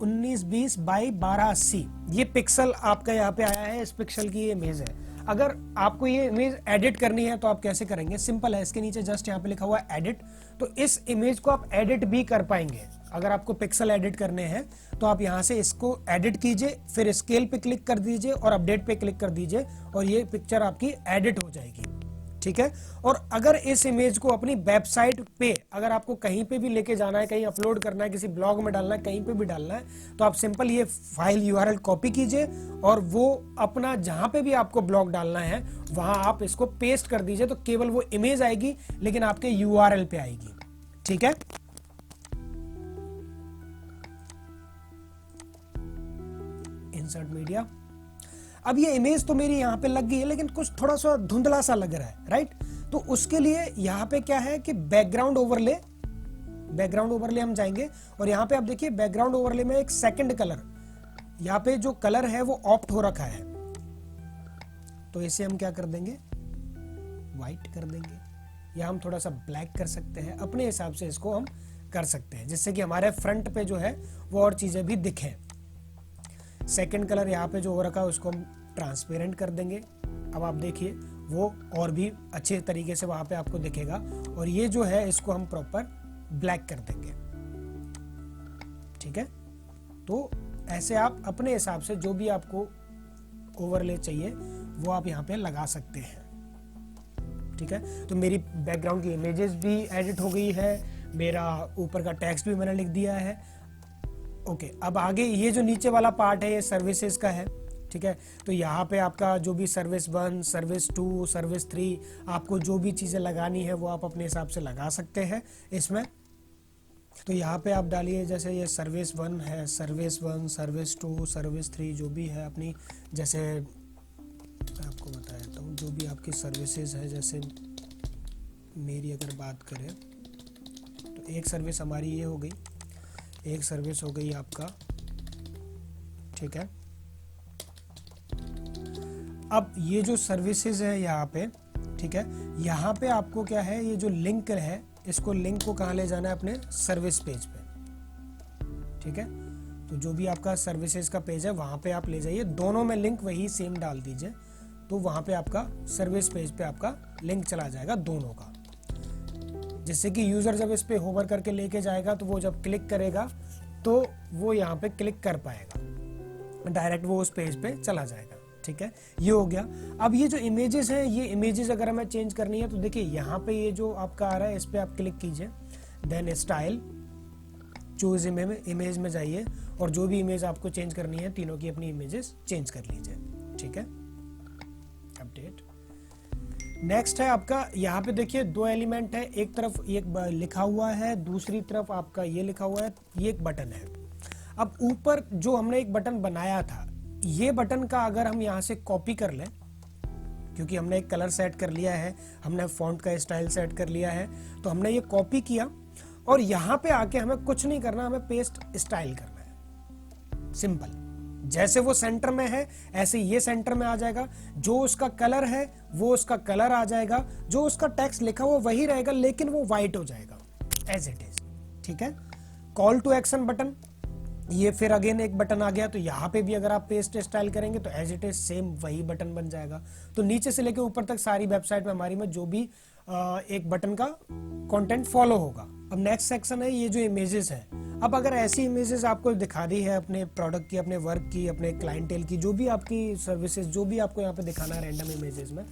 Speaker 1: 1920 बाई 1280 ये पिक्सल आपका यहाँ पे आया है, इस पिक्सल की ये इमेज है। अगर आपको ये इमेज एडिट करनी है तो आप कैसे करेंगे? सिंपल है, इसके नीचे जस्ट यहाँ पे लिखा हुआ है एडिट, तो इस इमेज को आप एडिट भी कर पाएंगे। अगर आपको पिक्सल एडिट करने हैं तो आप यहाँ से इसको एडिट कीजिए, फिर स्केल पे क्लिक कर दीजिए और अपडेट पे क्लिक कर दीजिए और ये पिक्चर आपकी एडिट हो जाएगी। ठीक है, और अगर इस इमेज को अपनी वेबसाइट पे अगर आपको कहीं पे भी लेके जाना है, कहीं अपलोड करना है, किसी ब्लॉग में डालना है, कहीं पे भी डालना है, तो आप सिंपल ये फाइल यूआरएल कॉपी कीजिए और वो अपना जहां पे भी आपको ब्लॉग डालना है वहां आप इसको पेस्ट कर दीजिए, तो केवल वो इमेज आएगी लेकिन आपके यूआरएल पे आएगी। ठीक है, इंसर्ट मीडिया। अब ये इमेज तो मेरी यहाँ पे लग गई है लेकिन कुछ थोड़ा सा धुंधला सा लग रहा है, राइट? तो उसके लिए यहाँ पे क्या है कि बैकग्राउंड ओवरले हम जाएंगे और यहाँ पे आप देखिए बैकग्राउंड ओवरले में एक सेकंड कलर, यहाँ पे जो कलर है वो ऑप्ट हो रखा है, तो इसे हम क्या कर देंगे, व्हाइट कर देंगे, या हम थोड़ा सा ब्लैक कर सकते हैं, अपने हिसाब से इसको हम कर सकते हैं जिससे कि हमारे फ्रंट पे जो है वो और चीजें भी दिखें। सेकंड कलर यहाँ पे जो हो रखा है उसको हम ट्रांसपेरेंट कर देंगे। अब आप देखिए वो और भी अच्छे तरीके से वहां पे आपको दिखेगा, और ये जो है इसको हम प्रॉपर ब्लैक कर देंगे। ठीक है, तो ऐसे आप अपने हिसाब से जो भी आपको ओवरले चाहिए वो आप यहाँ पे लगा सकते हैं। ठीक है, तो मेरी बैकग्राउंड की इमेजेस भी एडिट हो गई है, मेरा ऊपर का टेक्स्ट भी मैंने लिख दिया है। ओके, अब आगे ये जो नीचे वाला पार्ट है ये सर्विसेज का है। ठीक है, तो यहाँ पे आपका जो भी सर्विस 1, सर्विस 2, सर्विस 3, आपको जो भी चीज़ें लगानी है वो आप अपने हिसाब से लगा सकते हैं इसमें। तो यहाँ पे आप डालिए, जैसे ये सर्विस 1 है, सर्विस 1, सर्विस 2, सर्विस 3 जो भी है अपनी, जैसे मैं आपको बता देता हूँ जो भी आपकी सर्विसेज है। जैसे मेरी अगर बात करें तो एक सर्विस हमारी ये हो गई, एक सर्विस हो गई आपका। ठीक है, अब ये जो सर्विसेज है यहाँ पे, ठीक है, यहाँ पे आपको क्या है, ये जो लिंक है इसको लिंक को कहाँ ले जाना है, अपने सर्विस पेज पे। ठीक है, तो जो भी आपका सर्विसेज का पेज है वहां पे आप ले जाइए, दोनों में लिंक वही सेम डाल दीजिए, तो वहां पे आपका सर्विस पेज पे आपका लिंक चला जाएगा दोनों का, जिससे कि यूजर जब इस पे होवर करके लेके जाएगा तो वो जब क्लिक करेगा तो वो यहाँ पे क्लिक कर पाएगा, डायरेक्ट वो उस पेज पे चला जाएगा। ठीक है, ये हो गया। अब ये जो इमेजेस हैं, ये इमेजेस अगर हमें चेंज करनी है तो देखिए यहाँ पे ये जो आपका आ रहा है इस पे आप क्लिक कीजिए, देन स्टाइल, चूज इमेज में जाइए और जो भी इमेज आपको चेंज करनी है तीनों की अपनी इमेजेस चेंज कर लीजिए। ठीक है, अपडेट। नेक्स्ट है आपका, यहाँ पे देखिए 2 एलिमेंट है, एक तरफ एक लिखा हुआ है, दूसरी तरफ आपका ये लिखा हुआ है, ये एक बटन है। अब ऊपर जो हमने एक बटन बनाया था, ये बटन का अगर हम यहाँ से कॉपी कर लें, क्योंकि हमने एक कलर सेट कर लिया है, हमने फॉन्ट का स्टाइल सेट कर लिया है, तो हमने ये कॉपी किया और यहाँ पे आके हमें कुछ नहीं करना, हमें पेस्ट स्टाइल करना है। सिंपल, जैसे वो सेंटर में है ऐसे ये सेंटर में आ जाएगा, जो उसका कलर है वो उसका कलर आ जाएगा, जो उसका टेक्स्ट लिखा हुआ वही रहेगा लेकिन वो व्हाइट हो जाएगा एज इट इज। ठीक है, कॉल टू एक्शन बटन, ये फिर अगेन एक बटन आ गया, तो यहाँ पे भी अगर आप पेस्ट स्टाइल करेंगे तो एज इट इज सेम वही बटन बन जाएगा। तो नीचे से लेकर ऊपर तक सारी वेबसाइट में हमारी में जो भी एक बटन का कंटेंट फॉलो होगा। अब नेक्स्ट सेक्शन है ये जो इमेजेस है। अब अगर ऐसी इमेजेस आपको दिखा दी है अपने प्रोडक्ट की, अपने वर्क की, अपने क्लाइंटेल की, जो भी आपकी सर्विसेज, जो भी आपको यहाँ पे दिखाना है रैंडम इमेजेस में,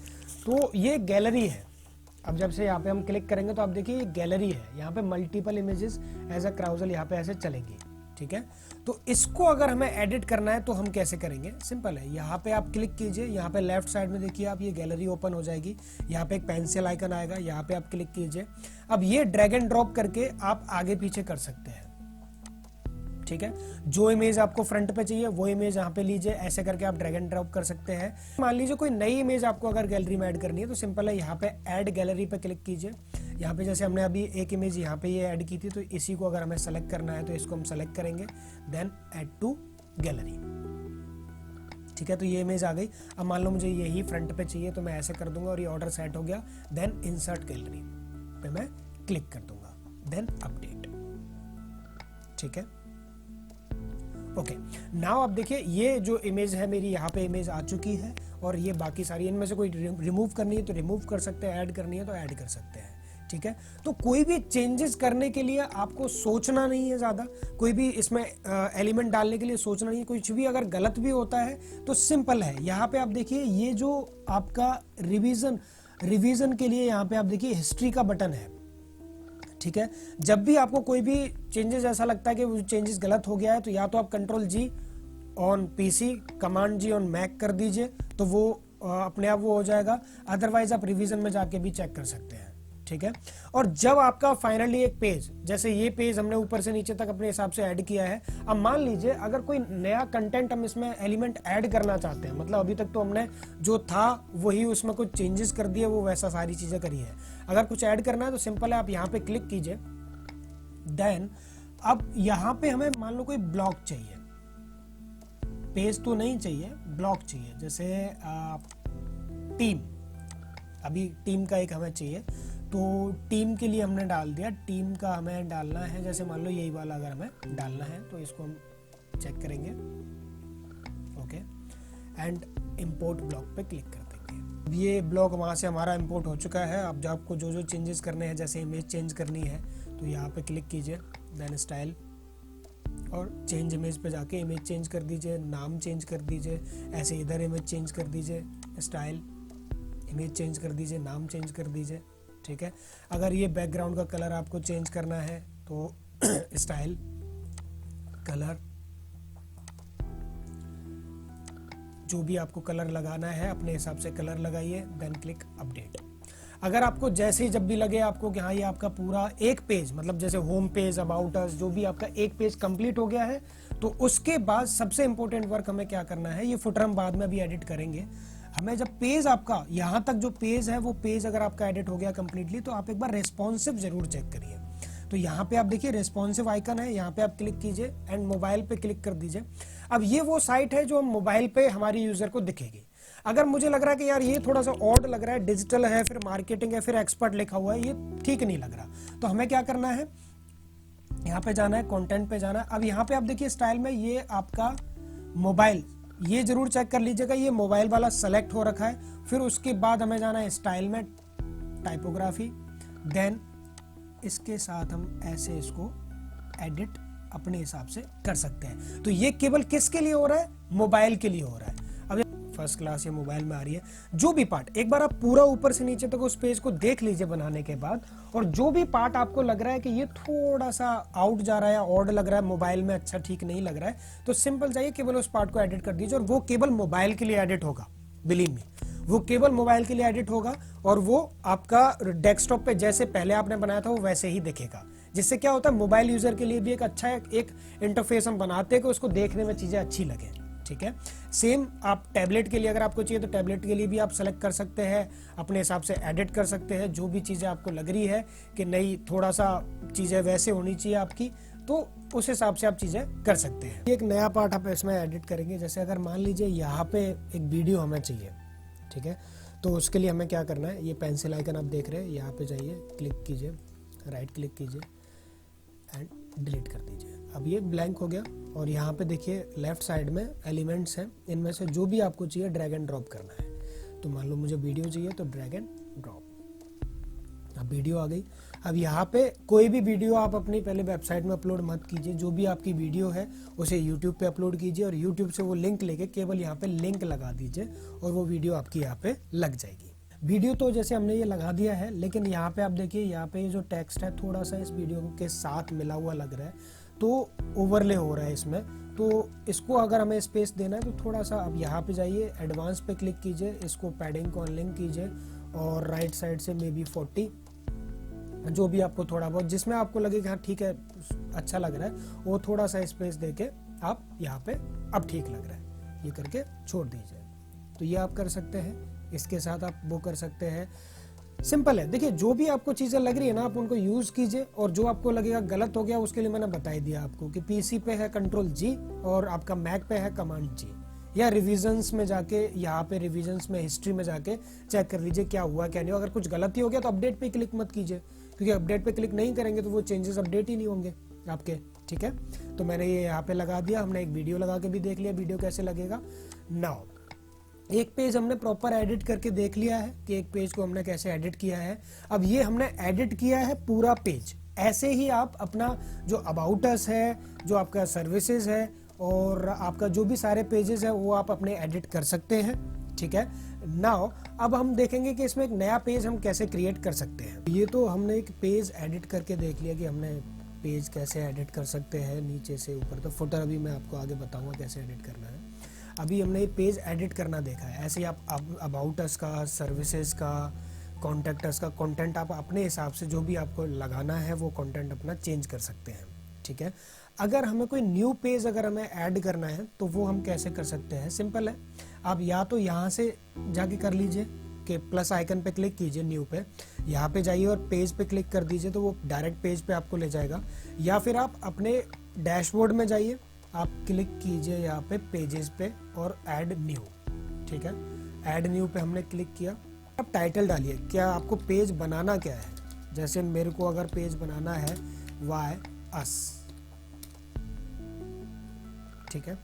Speaker 1: तो ये गैलरी है। अब जब से यहाँ पे हम क्लिक करेंगे तो आप देखिए ये गैलरी है, यहाँ पे multiple images as a carousel यहाँ पे ऐसे चलेंगी। ठीक है, तो इसको अगर हमें एडिट करना है तो हम कैसे करेंगे? सिंपल है, यहाँ पे आप क्लिक कीजिए, यहाँ पे लेफ्ट साइड में देखिए आप ये गैलरी ओपन हो जाएगी, यहाँ पे एक पेंसिल आइकन आएगा, यहाँ पे आप क्लिक कीजिए। अब ये ड्रैग एंड ड्रॉप करके आप आगे पीछे कर सकते हैं। ठीक है, जो इमेज आपको फ्रंट पे चाहिए वो इमेज यहाँ पे लीजिए, ऐसे करके आप ड्रैग एंड ड्रॉप कर सकते हैं। मान लीजिए कोई नई इमेज आपको अगर गैलरी में ऐड करनी है तो सिंपल है, यहाँ पे ऐड गैलरी पे क्लिक कीजिए। यहाँ पे जैसे हमने अभी एक इमेज यहाँ पे ये ऐड की थी, तो इसी को अगर हमें सेलेक्ट करना है तो इसको हम सेलेक्ट करेंगे, देन ऐड टू गैलरी। ठीक है, तो ये इमेज आ गई। अब मान लो मुझे यही फ्रंट पे चाहिए तो मैं ऐसे कर दूंगा और ये ऑर्डर सेट हो गया, देन इंसर्ट गैलरी पे मैं क्लिक कर दूंगा, देन अपडेट। ठीक है, ओके, नाउ आप देखिए ये जो इमेज है मेरी यहाँ पे इमेज आ चुकी है और ये बाकी सारी, इनमें से कोई रिमूव करनी है तो रिमूव कर सकते हैं, ऐड करनी है तो ऐड कर सकते हैं। ठीक है, तो कोई भी चेंजेस करने के लिए आपको सोचना नहीं है ज़्यादा, कोई भी इसमें एलिमेंट डालने के लिए सोचना नहीं है। कुछ भी अगर गलत भी होता है तो सिंपल है, यहाँ पे आप देखिए ये जो आपका रिवीजन के लिए यहाँ पे आप देखिए हिस्ट्री का बटन है। ठीक है, जब भी आपको कोई भी चेंजेस ऐसा लगता है कि वो चेंजेस गलत हो गया है तो या तो आप control G on PC, command G on Mac कर दीजिए तो वो अपने आप वो हो जाएगा, अदरवाइज आप रिवीजन में जाके भी चेक कर सकते हैं। ठीक है, और जब आपका फाइनली एक पेज, जैसे ये पेज हमने ऊपर से नीचे तक अपने हिसाब से ऐड किया है, अब मान लीजिए अगर कोई नया कंटेंट हम इसमें एलिमेंट ऐड करना चाहते हैं, मतलब अभी तक तो हमने जो था वही उसमें कुछ चेंजेस कर दिए, वो वैसा सारी चीजें करी है। अगर कुछ ऐड करना है तो सिंपल है, आप यहाँ पे क्लिक कीजिए, देन अब यहाँ पे हमें मान लो कोई ब्लॉक चाहिए, पेज तो नहीं चाहिए, ब्लॉक चाहिए, जैसे टीम, अभी टीम का एक हमें चाहिए, तो टीम के लिए हमने डाल दिया, टीम का हमें डालना है, जैसे मान लो यही वाला अगर हमें डालना है तो इसको हम चेक करेंगे, ओके, एंड इंपोर्ट ब्लॉक पे क्लिक कर देंगे। ये ब्लॉक वहाँ से हमारा इंपोर्ट हो चुका है। अब जब आपको जो जो चेंजेस करने हैं, जैसे इमेज चेंज करनी है तो यहाँ पे क्लिक कीजिए, देन स्टाइल और चेंज इमेज पे जाके इमेज चेंज कर दीजिए, नाम चेंज कर दीजिए, ऐसे इधर इमेज चेंज कर दीजिए, स्टाइल, इमेज चेंज कर दीजिए, नाम चेंज कर दीजिए। ठीक है, अगर ये बैकग्राउंड का कलर आपको चेंज करना है तो स्टाइल, कलर, जो भी आपको कलर लगाना है अपने हिसाब से कलर लगाइए, देन क्लिक अपडेट। अगर आपको जैसे ही जब भी लगे आपको कि हाँ ये आपका पूरा एक पेज, मतलब जैसे होम पेज, अबाउट अस, जो भी आपका एक पेज कंप्लीट हो गया है, तो उसके बाद सबसे इंपॉर्टेंट वर्क हमें क्या करना है, ये फुटर हम बाद में भी एडिट करेंगे। हमें जब पेज आपका यहाँ तक जो पेज है वो पेज अगर आपका एडिट हो गया कंप्लीटली, तो आप एक बार रेस्पॉन्सिव जरूर चेक करिए। तो यहाँ पे आप देखिए रेस्पॉन्सिव आइकन है, यहाँ पे आप क्लिक कीजिए एंड मोबाइल पे क्लिक कर दीजिए। अब ये वो साइट है जो मोबाइल पे हमारी यूजर को दिखेगी। अगर मुझे लग रहा है कि यार ये थोड़ा सा ऑड लग रहा है, डिजिटल है, फिर मार्केटिंग है, फिर एक्सपर्ट लिखा हुआ है, ये ठीक नहीं लग रहा, तो हमें क्या करना है, यहाँ पे जाना है, कंटेंट पे जाना है। अब यहाँ पे आप देखिए स्टाइल में ये आपका मोबाइल, ये जरूर चेक कर लीजिएगा, ये मोबाइल वाला सेलेक्ट हो रखा है। फिर उसके बाद हमें जाना है स्टाइल में, टाइपोग्राफी, देन इसके साथ हम ऐसे इसको एडिट अपने हिसाब से कर सकते हैं। तो ये केवल किसके लिए हो रहा है, मोबाइल के लिए हो रहा है। अब फर्स्ट क्लास या मोबाइल में आ रही है, जो भी पार्ट, एक बार आप पूरा ऊपर से नीचे तक उस पेज को देख लीजिए बनाने के बाद, और जो भी पार्ट आपको लग रहा है कि ये थोड़ा सा आउट जा रहा है या ऑड लग रहा है, मोबाइल में अच्छा ठीक नहीं लग रहा है, तो सिंपल जाइए केवल उस पार्ट को एडिट कर दीजिए, और वो केवल मोबाइल के लिए एडिट होगा। बिलीव मी, वो केवल मोबाइल के लिए एडिट होगा, और वो आपका डेस्कटॉप पे जैसे पहले आपने बनाया था वो वैसे ही दिखेगा। जिससे क्या होता है, मोबाइल यूजर के लिए भी एक अच्छा एक इंटरफेस हम बनाते हैं कि उसको देखने में चीजें अच्छी लगे। ठीक है, सेम आप टैबलेट के लिए अगर आपको चाहिए तो टैबलेट के लिए भी आप सेलेक्ट कर सकते हैं, अपने हिसाब से एडिट कर सकते हैं, जो भी चीजें आपको लग रही है कि नहीं थोड़ा सा चीजें वैसे होनी चाहिए आपकी, तो उस हिसाब से आप चीजें कर सकते हैं। एक नया पार्ट आप इसमें एडिट करेंगे, जैसे अगर मान लीजिए यहाँ पे एक वीडियो हमें चाहिए, ठीक है, तो उसके लिए हमें क्या करना है, ये पेंसिल आइकन आप देख रहे हैं, यहाँ पे जाइए, क्लिक कीजिए, राइट क्लिक कीजिए एंड डिलीट कर दीजिए। अब ये ब्लैंक हो गया, और यहाँ पे देखिए लेफ्ट साइड में एलिमेंट्स हैं, इनमें से जो भी आपको चाहिए ड्रैग एंड ड्रॉप करना है। तो मान लो मुझे वीडियो चाहिए तो ड्रैग एंड ड्रॉप, अब वीडियो आ गई। अब यहाँ पे कोई भी वीडियो आप अपनी पहले वेबसाइट में अपलोड मत कीजिए, जो भी आपकी वीडियो है उसे यूट्यूब पे अपलोड कीजिए, और यूट्यूब से वो लिंक लेके केवल यहाँ पे लिंक लगा दीजिए, और वो वीडियो आपकी यहाँ पे लग जाएगी। वीडियो तो जैसे हमने ये लगा दिया है, लेकिन यहाँ पे आप देखिए, यहाँ पे ये जो टेक्स्ट है थोड़ा सा इस वीडियो के साथ मिला हुआ लग रहा है, तो ओवरले हो रहा है इसमें, तो इसको अगर हमें स्पेस देना है तो थोड़ा सा अब यहाँ पे जाइए, एडवांस पे क्लिक कीजिए, इसको पैडिंग को अनलिंक कीजिए, और राइट साइड से मे बी 40, जो भी आपको थोड़ा बहुत जिसमें आपको लगे कि हाँ ठीक है अच्छा लग रहा है, वो थोड़ा सा स्पेस देके आप यहाँ पे अब ठीक लग रहा है, ये करके छोड़ दीजिए। तो ये आप कर सकते हैं, इसके साथ आप वो कर सकते हैं। सिंपल है, देखिए जो भी आपको चीजें लग रही है ना आप उनको यूज कीजिए, और जो आपको लगेगा गलत हो गया उसके लिए मैंने बता ही दिया आपको कि पीसी पे है कंट्रोल जी, और आपका मैक पे है कमांड जी, या रिविजन्स में जाके यहाँ पे रिविजन्स में हिस्ट्री में जाके चेक कर लीजिए क्या हुआ क्या नहीं हुआ। अगर कुछ गलती हो गया तो अपडेट पे क्लिक मत कीजिए, क्योंकि अपडेट पे क्लिक नहीं करेंगे तो वो चेंजेस अपडेट ही नहीं होंगे आपके। ठीक है, तो मैंने ये यहाँ पे लगा दिया, हमने एक वीडियो लगा के भी देख लिया वीडियो कैसे लगेगा। नाउ एक पेज हमने प्रॉपर एडिट करके देख लिया है कि एक पेज को हमने कैसे एडिट किया है। अब ये हमने एडिट किया है पूरा पेज। ऐसे ही आप अपना जो अबाउट अस है, जो आपका सर्विसेज है, और आपका जो भी सारे पेजेस है वो आप अपने एडिट कर सकते हैं। ठीक है, नाउ अब हम देखेंगे कि इसमें एक नया पेज हम कैसे क्रिएट कर सकते हैं। ये तो हमने एक पेज एडिट करके देख लिया कि हमने पेज कैसे एडिट कर सकते हैं नीचे से ऊपर। तो फुटर अभी मैं आपको आगे बताऊंगा कैसे एडिट करना है। अभी हमने ये पेज एडिट करना देखा है। ऐसे ही आप अबाउट अस का, सर्विसेज का, कॉन्टैक्ट अस का कंटेंट आप अपने हिसाब से जो भी आपको लगाना है वो कंटेंट अपना चेंज कर सकते हैं। ठीक है, अगर हमें कोई न्यू पेज अगर हमें ऐड करना है तो वो हम कैसे कर सकते हैं। सिंपल है, आप या तो यहाँ से जाके कर लीजिए कि प्लस आइकन पे क्लिक कीजिए न्यू पे, यहाँ पे जाइए और पेज पे क्लिक कर दीजिए तो वो डायरेक्ट पेज पे आपको ले जाएगा। या फिर आप अपने डैशबोर्ड में जाइए, आप क्लिक कीजिए यहाँ पे पेजेस पे और ऐड न्यू। ठीक है, ऐड न्यू पे हमने क्लिक किया। अब टाइटल डालिए, क्या आपको पेज बनाना क्या है। जैसे मेरे को अगर पेज बनाना है वाई अस, ठीक है,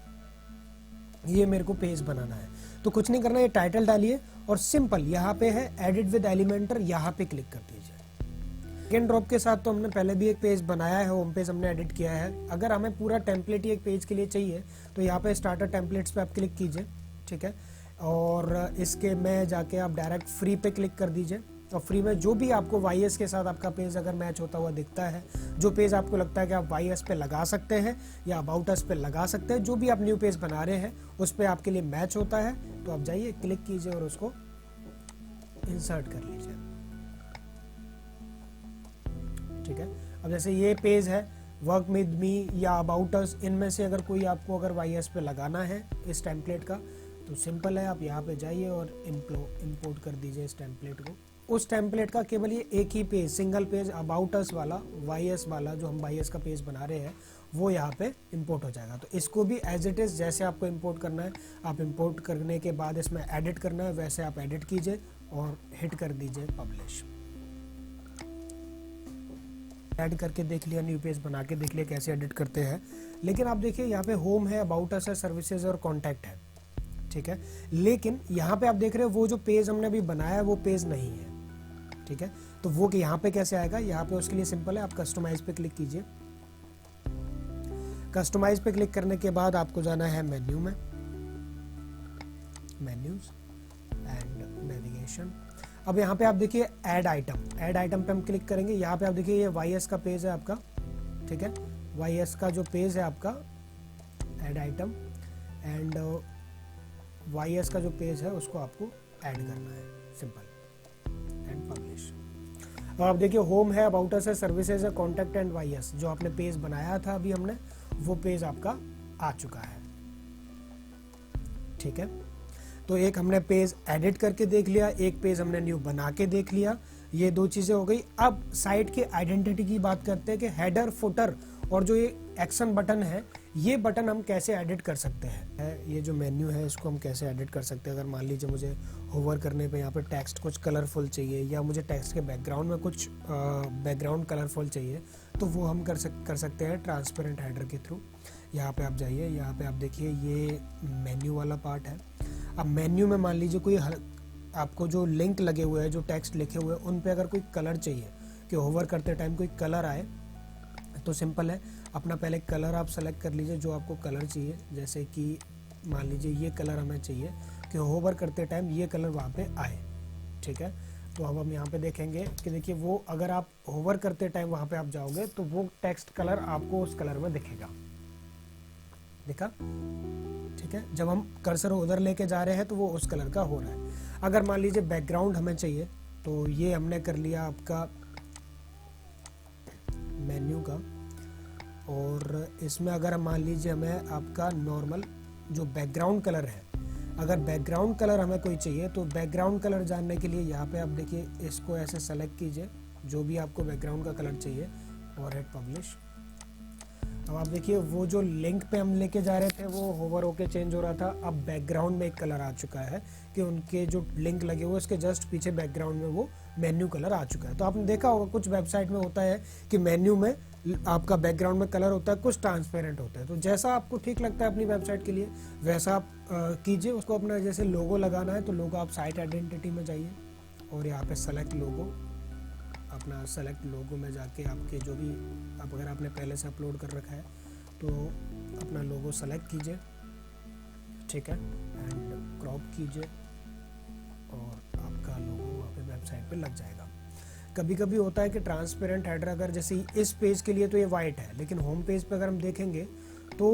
Speaker 1: ये मेरे को पेज बनाना है तो कुछ नहीं करना, ये टाइटल डालिए और सिंपल यहाँ पे है एडिट विद एलिमेंटर, यहाँ पे क्लिक कर दीजिए। ड्रैग एंड ड्रॉप के साथ तो हमने पहले भी एक पेज बनाया है, होम पेज हमने एडिट किया है। अगर हमें पूरा टेम्पलेट ही एक पेज के लिए चाहिए तो यहाँ पे स्टार्टर टेम्पलेट्स पे आप क्लिक कीजिए। ठीक है, और इसके में जाके आप डायरेक्ट फ्री पे क्लिक कर दीजिए, और फ्री में जो भी आपको वाईएस के साथ आपका पेज अगर मैच होता हुआ दिखता है, जो पेज आपको लगता है कि आप वाईएस पे लगा सकते हैं या अबाउट अस पे लगा सकते हैं, जो भी आप न्यू पेज बना रहे हैं उस पे आपके लिए मैच होता है, तो आप जाइए क्लिक कीजिए और उसको इंसर्ट कर लीजिए। ठीक है, अब जैसे ये पेज है वर्क विद मी या अबाउट अस, इनमें से अगर कोई आपको अगर वाईएस पे लगाना है इस टेम्पलेट का तो सिंपल है, आप यहाँ पे जाइए और इंपोर्ट कर दीजिए इस टेम्पलेट को। उस टेम्पलेट का केवल ये एक ही page, single page about us वाला, वाईएस वाला जो हम वाईएस का पेज बना रहे हैं वो यहाँ पे इंपोर्ट हो जाएगा। तो इसको भी एज इट इज जैसे आपको इंपोर्ट करना है, आप इंपोर्ट करने के बाद इसमें एडिट करना है वैसे आप एडिट कीजिए और हिट कर दीजिए पब्लिश। ऐड करके देख लिया, न्यू पेज बना के देख लिया कैसे एडिट करते हैं। लेकिन आप देखिए यहाँ पे होम है, अबाउट अस है, सर्विसेज और कॉन्टैक्ट है। ठीक है, लेकिन यहाँ पे आप देख रहे हो वो जो पेज हमने अभी बनाया है वो पेज नहीं है। ठीक है, तो वो यहाँ पे कैसे आएगा, यहाँ पे उसके लिए सिंपल है, आप कस्टमाइज पे क्लिक कीजिए। कस्टमाइज पे क्लिक करने के बाद आपको जाना है मेन्यू में, मेन्यूज एंड नेविगेशन। अब यहाँ पे आप देखिए ऐड आइटम पे हम क्लिक करेंगे। यहाँ पे आप देखिए ये वाईएस का पेज है आपका, ठीक है, वाईएस का जो पेज है आपका ऐड आइटम, एंड वाईएस का जो पेज है उसको आपको ऐड करना है, सिंपल एंड पब्लिश। और आप देखिए होम है, अबाउट अस है, सर्विसेज है, कॉन्टैक्ट एंड वाईएस, जो आपने पेज बनाया था अभी हमने, वो पेज आपका आ चुका है, ठीक है। तो एक हमने पेज एडिट करके देख लिया, एक पेज हमने न्यू बना के देख लिया, ये दो चीजें हो गई। अब साइट की आइडेंटिटी की बात करते हैं कि हेडर, फुटर और जो ये एक्शन बटन है, ये बटन हम कैसे एडिट कर सकते हैं। ये जो मेन्यू है इसको हम कैसे एडिट कर सकते हैं। अगर मान लीजिए मुझे होवर करने पे यहाँ पे टेक्स्ट कुछ कलरफुल चाहिए, या मुझे टेक्स्ट के बैकग्राउंड में कुछ बैकग्राउंड कलरफुल चाहिए, तो वो हम कर सकते हैं ट्रांसपेरेंट हेडर के थ्रू। यहाँ पे आप जाइए, यहाँ पे आप देखिए ये मेन्यू वाला पार्ट है। अब मेन्यू में मान लीजिए कोई आपको जो लिंक लगे हुए हैं, जो टेक्स्ट लिखे हुए हैं, उन पे अगर कोई कलर चाहिए कि होवर करते टाइम कोई कलर आए, तो सिंपल है, अपना पहले कलर आप सेलेक्ट कर लीजिए, जो आपको कलर चाहिए। जैसे कि मान लीजिए ये कलर हमें चाहिए कि होवर करते टाइम ये कलर वहाँ पे आए, ठीक है। तो अब हम यहाँ पे देखेंगे कि देखिए वो अगर आप होवर करते टाइम वहाँ पे आप जाओगे तो वो टेक्स्ट कलर आपको उस कलर में दिखेगा, देखा, ठीक है। जब हम कर्सर उधर लेके जा रहे हैं तो वो उस कलर का हो रहा है। अगर मान लीजिए बैकग्राउंड हमें चाहिए, तो ये हमने कर लिया आपका मेन्यू का, और इसमें अगर मान लीजिए हमें आपका नॉर्मल जो बैकग्राउंड कलर है, अगर बैकग्राउंड कलर हमें कोई चाहिए, तो बैकग्राउंड कलर जानने के लिए यहाँ पे आप देखिए इसको ऐसे सेलेक्ट कीजिए, जो भी आपको बैकग्राउंड का कलर चाहिए, और हिट पब्लिश। अब आप देखिए वो जो लिंक पे हम लेके जा रहे थे वो होवर होके चेंज हो रहा था, अब बैकग्राउंड में एक कलर आ चुका है कि उनके जो लिंक लगे हुए उसके जस्ट पीछे बैकग्राउंड में वो मेन्यू कलर आ चुका है। तो आपने देखा होगा कुछ वेबसाइट में होता है कि मेन्यू में आपका बैकग्राउंड में कलर होता है, कुछ ट्रांसपेरेंट होता है। तो जैसा आपको ठीक लगता है अपनी वेबसाइट के लिए वैसा आप कीजिए उसको। अपना जैसे लोगो लगाना है तो लोगो आप साइट आइडेंटिटी में जाइए और यहाँ पे सेलेक्ट लोगो, अपना सेलेक्ट लोगो में जाके आपके जो भी आप अगर आपने पहले से अपलोड कर रखा है तो अपना लोगो सेलेक्ट कीजिए, ठीक है, एंड क्रॉप कीजिए और आपका लोगो वहाँ पे वेबसाइट पे लग जाएगा। कभी कभी होता है कि ट्रांसपेरेंट हेडर अगर जैसे इस पेज के लिए तो ये वाइट है, लेकिन होम पेज पे अगर हम देखेंगे तो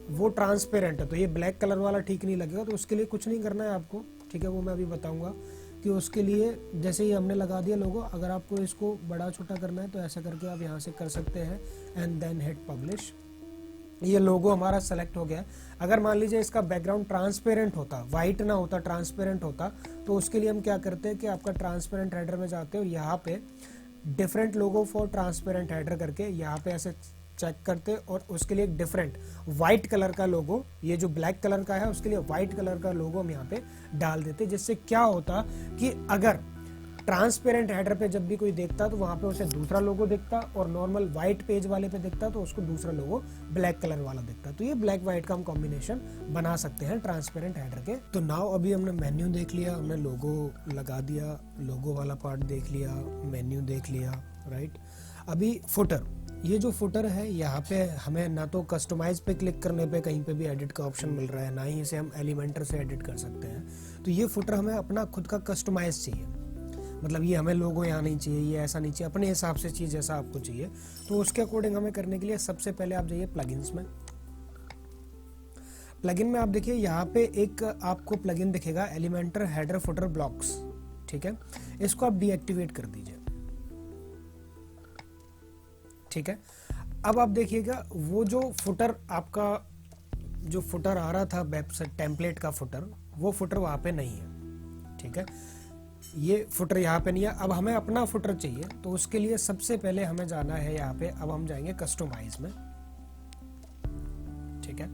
Speaker 1: वो ट्रांसपेरेंट है, तो ये ब्लैक कलर वाला ठीक नहीं लगेगा। तो उसके लिए कुछ नहीं करना है आपको, ठीक है, वो मैं अभी बताऊंगा कि उसके लिए जैसे ही हमने लगा दिया लोगो, अगर आपको इसको बड़ा छोटा करना है तो ऐसा करके आप यहाँ से कर सकते हैं एंड देन हिट पब्लिश। ये लोगो हमारा सेलेक्ट हो गया। अगर मान लीजिए इसका बैकग्राउंड ट्रांसपेरेंट होता, वाइट ना होता, ट्रांसपेरेंट होता, तो उसके लिए हम क्या करते हैं कि आपका ट्रांसपेरेंट हेडर में जाते हैं और यहाँ पे different logo for transparent header करके यहाँ पे ऐसे चेक करते और उसके लिए एक डिफरेंट व्हाइट कलर का लोगो, ये जो ब्लैक कलर का है उसके लिए व्हाइट कलर का लोगो हम यहाँ पे डाल देते, जिससे क्या होता कि अगर ट्रांसपेरेंट हेडर पे जब भी कोई देखता तो वहां पे उसे दूसरा लोगो दिखता, और नॉर्मल व्हाइट पेज वाले पे दिखता तो उसको दूसरा लोगो ब्लैक कलर वाला दिखता। तो ये ब्लैक व्हाइट का हम कॉम्बिनेशन बना सकते हैं ट्रांसपेरेंट हेडर के। तो नाउ अभी हमने मेन्यू देख लिया, हमने लोगो लगा दिया, लोगो वाला पार्ट देख लिया, मेन्यू देख लिया, राइट। अभी फुटर, ये जो फुटर है यहाँ पे हमें ना तो कस्टमाइज पे क्लिक करने पे कहीं पे भी एडिट का ऑप्शन मिल रहा है, ना ही इसे हम एलिमेंटर से एडिट कर सकते हैं। तो ये फुटर हमें अपना खुद का कस्टमाइज चाहिए, मतलब ये हमें लोगो यहाँ नहीं चाहिए, ये ऐसा नहीं चाहिए, अपने हिसाब से चीज़ जैसा आपको चाहिए। तो उसके अकॉर्डिंग हमें करने के लिए सबसे पहले आप जाइए प्लगइन्स में। प्लगइन में आप देखिए यहाँ पे एक आपको प्लगइन दिखेगा एलिमेंटर हेडर फुटर ब्लॉक्स, ठीक है, इसको आप डीएक्टिवेट कर दीजिए, ठीक है। अब आप देखिएगा वो जो फुटर आपका जो फुटर आ रहा था वेबसाइट टेम्पलेट का फुटर, वो फुटर वहाँ पे नहीं है, ठीक है, ये फुटर यहाँ पे नहीं है। अब हमें अपना फुटर चाहिए, तो उसके लिए सबसे पहले हमें जाना है यहाँ पे, अब हम जाएंगे कस्टमाइज में, ठीक है।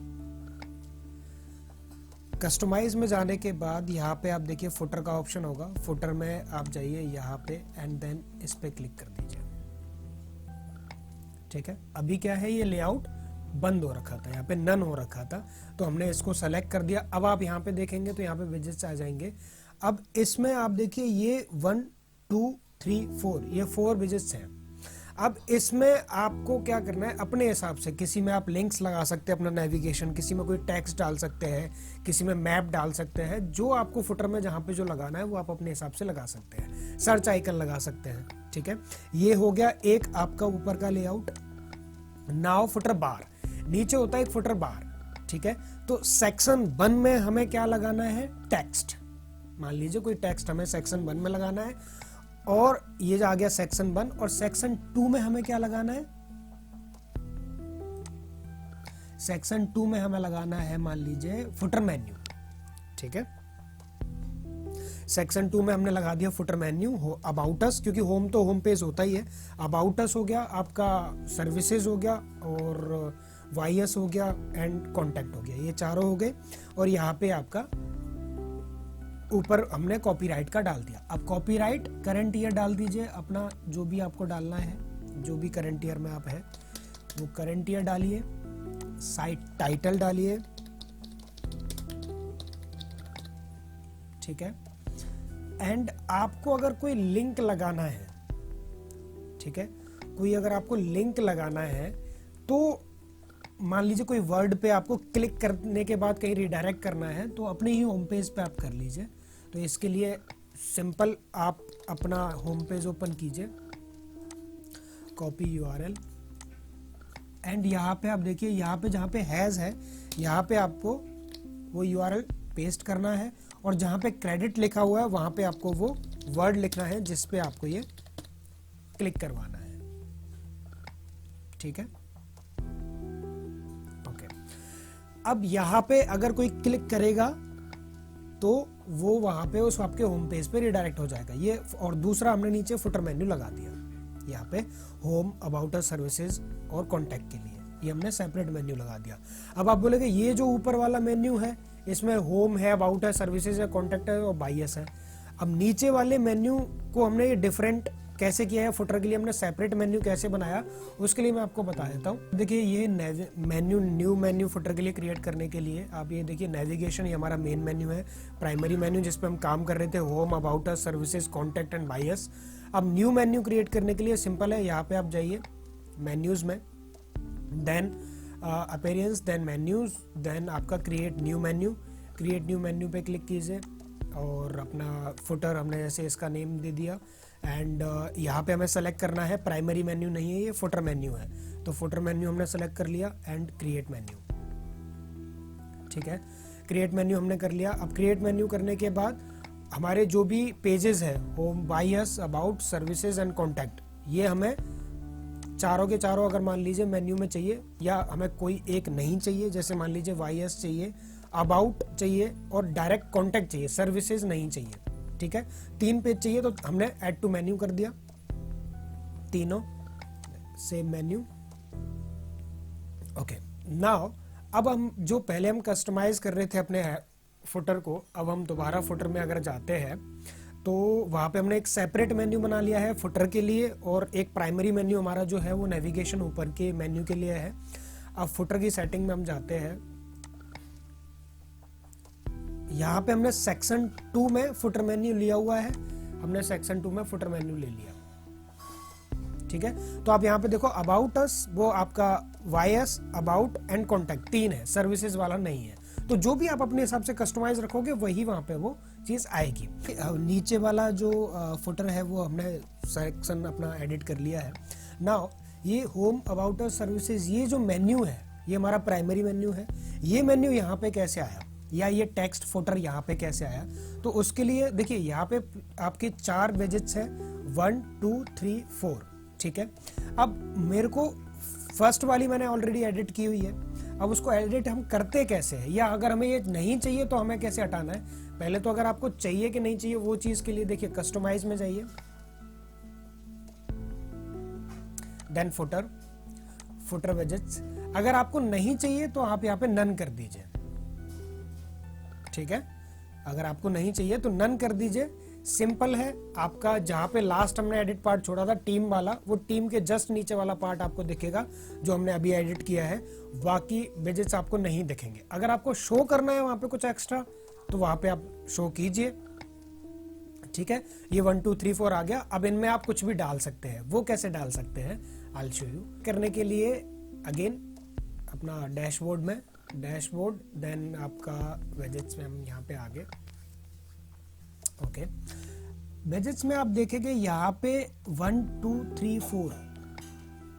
Speaker 1: कस्टमाइज में जाने के बाद यहाँ पे आप देखिए फुटर का ऑप्शन होगा, फुटर में आप जाइए यहाँ पे एंड देन इस पे क्लिक कर दीजिए, ठीक है। अभी क्या है, ये लेआउट बंद हो रखा था, यहाँ पे नन हो रखा था, तो हमने इसको सेलेक्ट कर दिया। अब आप यहाँ पे देखेंगे तो यहाँ पे विजेट्स आ जाएंगे। अब इसमें आप देखिए ये 1 2 3 4 ये 4 विजेट्स हैं। अब इसमें आपको क्या करना है, अपने हिसाब से, किसी में आप लिंक्स लगा सकते हैं अपना नेविगेशन, किसी में कोई टेक्स्ट डाल सकते हैं, किसी में मैप डाल सकते हैं, जो आपको फुटर में जहाँ पे जो लगाना है वो आप अपने हिसाब से लगा सकते हैं। सर्च आइकन लगा सकते हैं, ठीक है। ये हो गया एक आपका ऊपर का लेआउट। नाउ फुटर बार, नीचे होता है एक फुटर बार, ठीक है। तो सेक्शन 1 में हमें क्या लगाना है, टेक्स्ट। मान लीजिए कोई टेक्स्ट हमें सेक्शन 1 में लगाना है, और ये आ गया सेक्शन 1। और सेक्शन 2 में हमें क्या लगाना है, सेक्शन 2 में हमें लगाना है मान लीजिए फुटर मेन्यू, ठीक है। सेक्शन 2 में हमने लगा दिया फुटर मेन्यू, अबाउट अस, क्योंकि होम तो होम पेज होता ही है। अबाउट अस हो गया, आपका सर्विसेज हो गया, और वाईएस हो गया, एंड कॉन्टैक्ट हो गया, ये चारों हो गए। और यहाँ पे आपका ऊपर हमने कॉपीराइट का डाल दिया। अब कॉपीराइट करंट ईयर डाल दीजिए अपना, जो भी आपको डालना है, जो भी करंट ईयर में आप है वो करंट ईयर डालिए। साइट टाइटल डालिए, ठीक है। एंड आपको अगर कोई लिंक लगाना है, ठीक है, कोई अगर आपको लिंक लगाना है, तो मान लीजिए कोई वर्ड पे आपको क्लिक करने के बाद कहीं रिडायरेक्ट करना है, तो अपने ही होम पेज पे आप कर लीजिए। तो इसके लिए सिंपल आप अपना होम पेज ओपन कीजिए, कॉपी यूआरएल, एंड यहाँ पे आप देखिए, यहाँ पे जहाँ पे हैज है, यहाँ पे आपको वो यूआरएल पेस्ट करना है, और जहाँ पे क्रेडिट लिखा हुआ है वहाँ पे आपको वो वर्ड लिखना है जिस पे आपको ये क्लिक करवाना है, ठीक है। ओके, अब यहाँ पे अगर कोई क्लिक करेगा तो वो वहाँ पे उस आपके होम पेज पे रिडायरेक्ट हो जाएगा ये। और दूसरा हमने नीचे फुटर मेन्यू लगा दिया, यहाँ पे होम, अबाउट अस, सर्विसेज और कॉन्टैक्ट के लिए ये हमने सेपरेट मेन्यू लगा दिया। अब आप बोलेंगे ये जो ऊपर वाला मेन्यू है इसमें होम है, अबाउट है, सर्विसेज है, कॉन्टैक्ट है और बाईएस है। अब नीचे वाले मेन्यू को हमने ये डिफरेंट कैसे किया है, फुटर के लिए हमने सेपरेट मेन्यू कैसे बनाया, उसके लिए मैं आपको बता देता हूँ। देखिए ये मेन्यू, न्यू मेन्यू फुटर के लिए क्रिएट करने के लिए आप ये देखिए, नेविगेशन ये हमारा मेन मेन्यू है, प्राइमरी मेन्यू जिस पे हम काम कर रहे थे, home, about us, services, contact and बाईएस। अब न्यू मेन्यू क्रिएट करने के लिए सिंपल है, यहाँ पे आप जाइए मेन्यूज में, then appearance, then menus, then आपका create new menu. Create new menu पे क्लिक कीजिए, और अपना फुटर हमने जैसे इसका नेम दे दिया, एंड यहाँ पे हमें सेलेक्ट करना है, प्राइमरी मेन्यू नहीं है ये, फुटर मेन्यू है, तो फुटर मेन्यू हमने सेलेक्ट कर लिया, एंड क्रिएट मेन्यू, ठीक है। क्रिएट मेन्यू हमने कर लिया। अब क्रिएट मेन्यू करने के बाद हमारे जो भी पेजेस है, होम, बाईएस, अबाउट, सर्विसेज एंड कॉन्टैक्ट, ये हमें चारों के चारों अगर मान लीजिए मेन्यू में चाहिए, या हमें कोई एक नहीं चाहिए, जैसे मान लीजिए वाईएस चाहिए, अबाउट चाहिए और डायरेक्ट कॉन्टैक्ट चाहिए, सर्विसेज नहीं चाहिए, ठीक है। 3 पेज चाहिए तो हमने ऐड टू मेन्यू कर दिया, तीनों सेम मेन्यू। ओके, नाउ अब हम जो पहले हम कस्टमाइज कर रहे थे अपने फुटर को, अब हम दोबारा फुटर में अगर जाते हैं तो वहाँ पे हमने एक सेपरेट मेन्यू बना लिया है फुटर के लिए, और एक प्राइमरी मेन्यू हमारा जो है वो नेविगेशन ऊपर के मेन्यू के लिए है। अब फुटर की सेटिंग में हम जाते हैं, यहाँ पे हमने सेक्शन 2 में फुटर मेन्यू लिया हुआ है, हमने सेक्शन 2 में फुटर मेन्यू ले लिया, ठीक है। तो आप यहाँ पे देखो, अबाउट अस वो आपका वाईएस, अबाउट एंड कॉन्टैक्ट 3 है, सर्विसेज वाला नहीं है। तो जो भी आप अपने हिसाब से कस्टमाइज रखोगे वही वहाँ पे वो चीज़ आएगी। नीचे वाला जो फुटर है वो हमने सेक्शन अपना एडिट कर लिया है। नाउ ये होम, अबाउट अस, सर्विसेज, ये जो मेन्यू है ये हमारा प्राइमरी मेन्यू है। ये मेन्यू यहाँ पे कैसे आया, या ये टेक्स्ट फुटर यहाँ पे कैसे आया, तो उसके लिए देखिए यहाँ पे आपके 4 विजेट्स है, 1 2 3 4, ठीक है। अब मेरे को फर्स्ट वाली मैंने ऑलरेडी एडिट की हुई है, अब उसको एडिट हम करते कैसे हैं, या अगर हमें ये नहीं चाहिए तो हमें कैसे हटाना है। पहले तो अगर आपको चाहिए कि नहीं चाहिए वो चीज के लिए देखिए कस्टमाइज में जाइए, देन फुटर, फुटर विजेट्स। अगर आपको नहीं चाहिए तो आप यहाँ पे नन कर दीजिए, ठीक है। अगर आपको नहीं चाहिए तो नन कर दीजिए, सिंपल है। आपका जहां पे लास्ट हमने एडिट पार्ट छोड़ा था टीम वाला, वो टीम के जस्ट नीचे वाला पार्ट आपको दिखेगा जो हमने अभी एडिट किया है, बाकी विजेट्स आपको नहीं दिखेंगे। अगर आपको शो करना है वहां पे कुछ एक्स्ट्रा तो वहां पे आप शो कीजिए, ठीक है, ये 1 2 3 4 आ गया। अब इनमें आप कुछ भी डाल सकते हैं। वो कैसे डाल सकते हैं, आई विल शो यू। करने के लिए अगेन अपना डैशबोर्ड में, डैशबोर्ड, देन आपका वेजेट्स में हम यहाँ पे आ गए। ओके, वेजेट्स में आप देखेंगे यहाँ पे 1 2 3 4,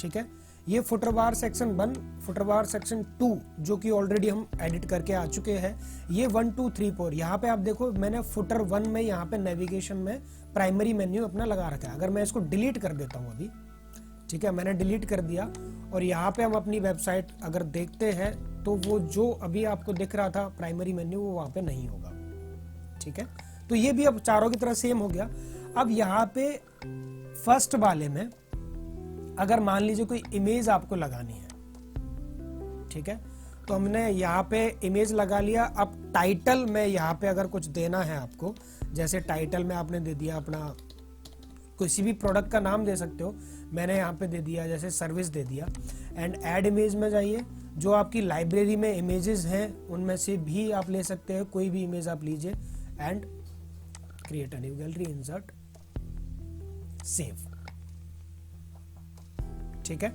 Speaker 1: ठीक है। ये फुटर बार सेक्शन 1, फुटर बार सेक्शन 2 जो कि ऑलरेडी हम एडिट करके आ चुके हैं। ये 1 2 3 4 यहाँ पे आप देखो, मैंने फुटर 1 में यहाँ पे नेविगेशन में प्राइमरी मेन्यू अपना लगा रखा है। अगर मैं इसको डिलीट कर देता हूँ अभी, ठीक है, मैंने डिलीट कर दिया और यहाँ पे हम अपनी वेबसाइट अगर देखते हैं तो वो जो अभी आपको दिख रहा था प्राइमरी मेन्यू, वो वहाँ पे नहीं होगा, ठीक है। तो ये भी अब चारों की तरह सेम हो गया। अब यहाँ पे फर्स्ट वाले में अगर मान लीजिए कोई इमेज आपको लगानी है, ठीक है, तो हमने यहाँ पे इमेज लगा लिया। अब टाइटल में यहाँ पे अगर कुछ देना है आपको, जैसे टाइटल में आपने दे दिया अपना किसी भी प्रोडक्ट का नाम दे सकते हो, मैंने यहाँ पे दे दिया जैसे सर्विस दे दिया। एंड ऐड इमेज में जाइए, जो आपकी लाइब्रेरी में इमेजेस हैं उनमें से भी आप ले सकते हैं, कोई भी इमेज आप लीजिए। And create a new gallery, insert, save, ठीक है।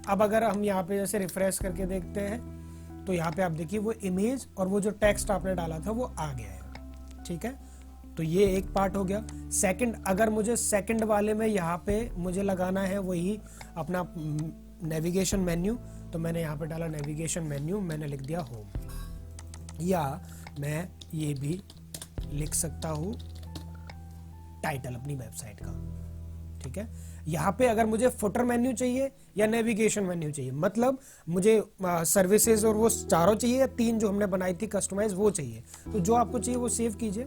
Speaker 1: अब अगर हम यहाँ पे जैसे रिफ्रेश करके देखते हैं तो यहाँ पे आप देखिए वो इमेज और वो जो टेक्स्ट आपने डाला था वो आ गया है, ठीक है। तो ये एक पार्ट हो गया। सेकंड, अगर मुझे सेकंड वाले में यहाँ पे मुझे लगाना है वही अपना नेविगेशन मेन्यू, तो मैंने यहाँ पे डाला नेविगेशन मेन्यू, मैंने लिख दिया होम। या मैं ये भी लिख सकता हूँ टाइटल अपनी वेबसाइट का, ठीक है। यहाँ पे अगर मुझे फुटर मेन्यू चाहिए या नेविगेशन मेन्यू चाहिए, मतलब मुझे सर्विसेज और वो चारों चाहिए या 3 जो हमने बनाई थी कस्टमाइज वो चाहिए, तो जो आपको चाहिए वो सेव कीजिए।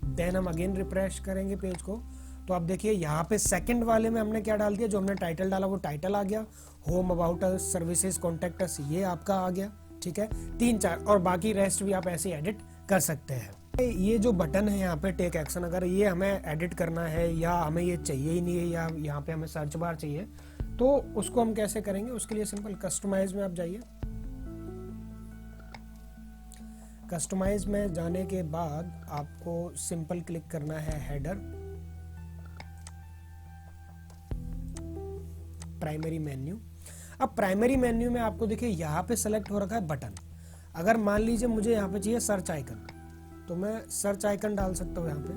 Speaker 1: देन हम अगेन रिफ्रेश करेंगे पेज को, तो आप देखिए यहाँ पे सेकंड वाले में हमने क्या डाल दिया, जो हमने टाइटल डाला वो टाइटल आ गया। Home, about us, services, contact us, ये आपका आ गया, ठीक है। 3 4 और बाकी रेस्ट भी आप ऐसे एडिट कर सकते हैं। ये जो बटन है यहाँ पे टेक एक्शन, अगर ये हमें एडिट करना है या हमें ये चाहिए ही नहीं है या यहाँ पे हमें सर्च बार चाहिए, तो उसको हम कैसे करेंगे, उसके लिए सिंपल कस्टमाइज में आप जाइए। कस्टमाइज में जाने के बाद आपको सिंपल क्लिक करना है हेडर, प्राइमरी मेन्यू। अब प्राइमरी मेन्यू में आपको देखिए यहाँ पे सेलेक्ट हो रखा है बटन। अगर मान लीजिए मुझे यहाँ पे चाहिए सर्च आइकन, तो मैं सर्च आइकन डाल सकता हूँ यहाँ पे,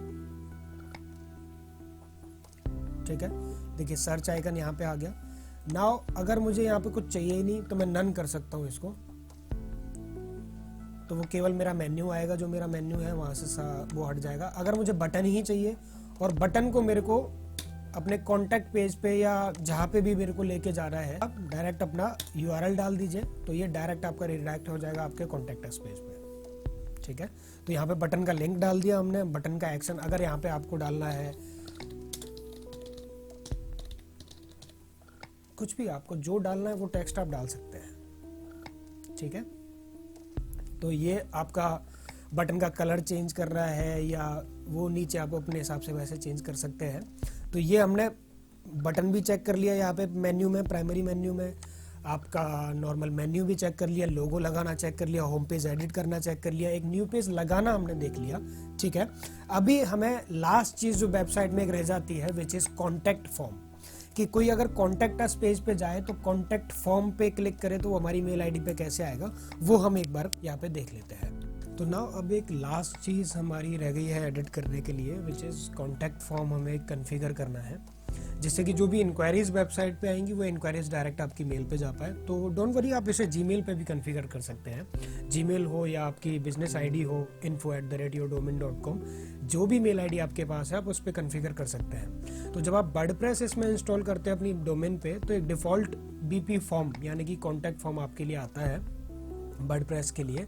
Speaker 1: ठीक है। देखिए सर्च आइकन यहाँ पे आ गया। नाउ अगर मुझे यहाँ पे कुछ चाहिए ही नहीं तो मैं नन कर सकता हूँ इसको, तो वो केवल मेरा मेन्यू आएगा, जो मेरा मेन्यू है वहां से वो हट जाएगा। अगर मुझे बटन ही चाहिए और बटन को मेरे को अपने कॉन्टैक्ट पेज पे या जहाँ पे भी मेरे को लेके जा रहा है, आप डायरेक्ट अपना URL डाल दीजिए, तो ये डायरेक्ट आपका रिडायरेक्ट हो जाएगा आपके कॉन्टैक्ट अस पेज पे, ठीक है। तो यहाँ पे बटन का लिंक डाल दिया हमने, बटन का एक्शन। अगर यहाँ पे आपको डालना है कुछ भी, आपको जो डालना है वो टेक्स्ट आप डाल सकते हैं, ठीक है। तो ये आपका बटन का कलर चेंज कर रहा है या वो नीचे आप अपने हिसाब से वैसे चेंज कर सकते हैं। तो ये हमने बटन भी चेक कर लिया यहाँ पे मेन्यू में, प्राइमरी मेन्यू में। आपका नॉर्मल मेन्यू भी चेक कर लिया, लोगो लगाना चेक कर लिया, होम पेज एडिट करना चेक कर लिया, एक न्यू पेज लगाना हमने देख लिया, ठीक है। अभी हमें लास्ट चीज जो वेबसाइट में एक रह जाती है, विच इज कॉन्टैक्ट फॉर्म, कि कोई अगर कॉन्टैक्ट अस पेज पे जाए तो कॉन्टैक्ट फॉर्म पे क्लिक करे तो वो हमारी मेल आईडी पे कैसे आएगा, वो हम एक बार यहाँ पे देख लेते हैं। तो नाउ अब एक लास्ट चीज़ हमारी रह गई है एडिट करने के लिए, विच इज़ कॉन्टैक्ट फॉर्म हमें कन्फिगर करना है, जिससे कि जो भी इंक्वायरीज वेबसाइट पे आएंगी वो इंक्वायरीज डायरेक्ट आपकी मेल पे जा पाए। तो डोंट वरी, आप इसे जीमेल पे भी कन्फिगर कर सकते हैं। जीमेल हो या आपकी बिजनेस आईडी हो, info@yourdomain.com, जो भी मेल आईडी आपके पास है आप उस पर कन्फिगर कर सकते हैं। तो जब आप वर्डप्रेस इसमें इंस्टॉल करते हैं अपनी डोमेन पे, तो एक डिफ़ॉल्ट BP फॉर्म यानी कि कॉन्टैक्ट फॉर्म आपके लिए आता है वर्डप्रेस के लिए।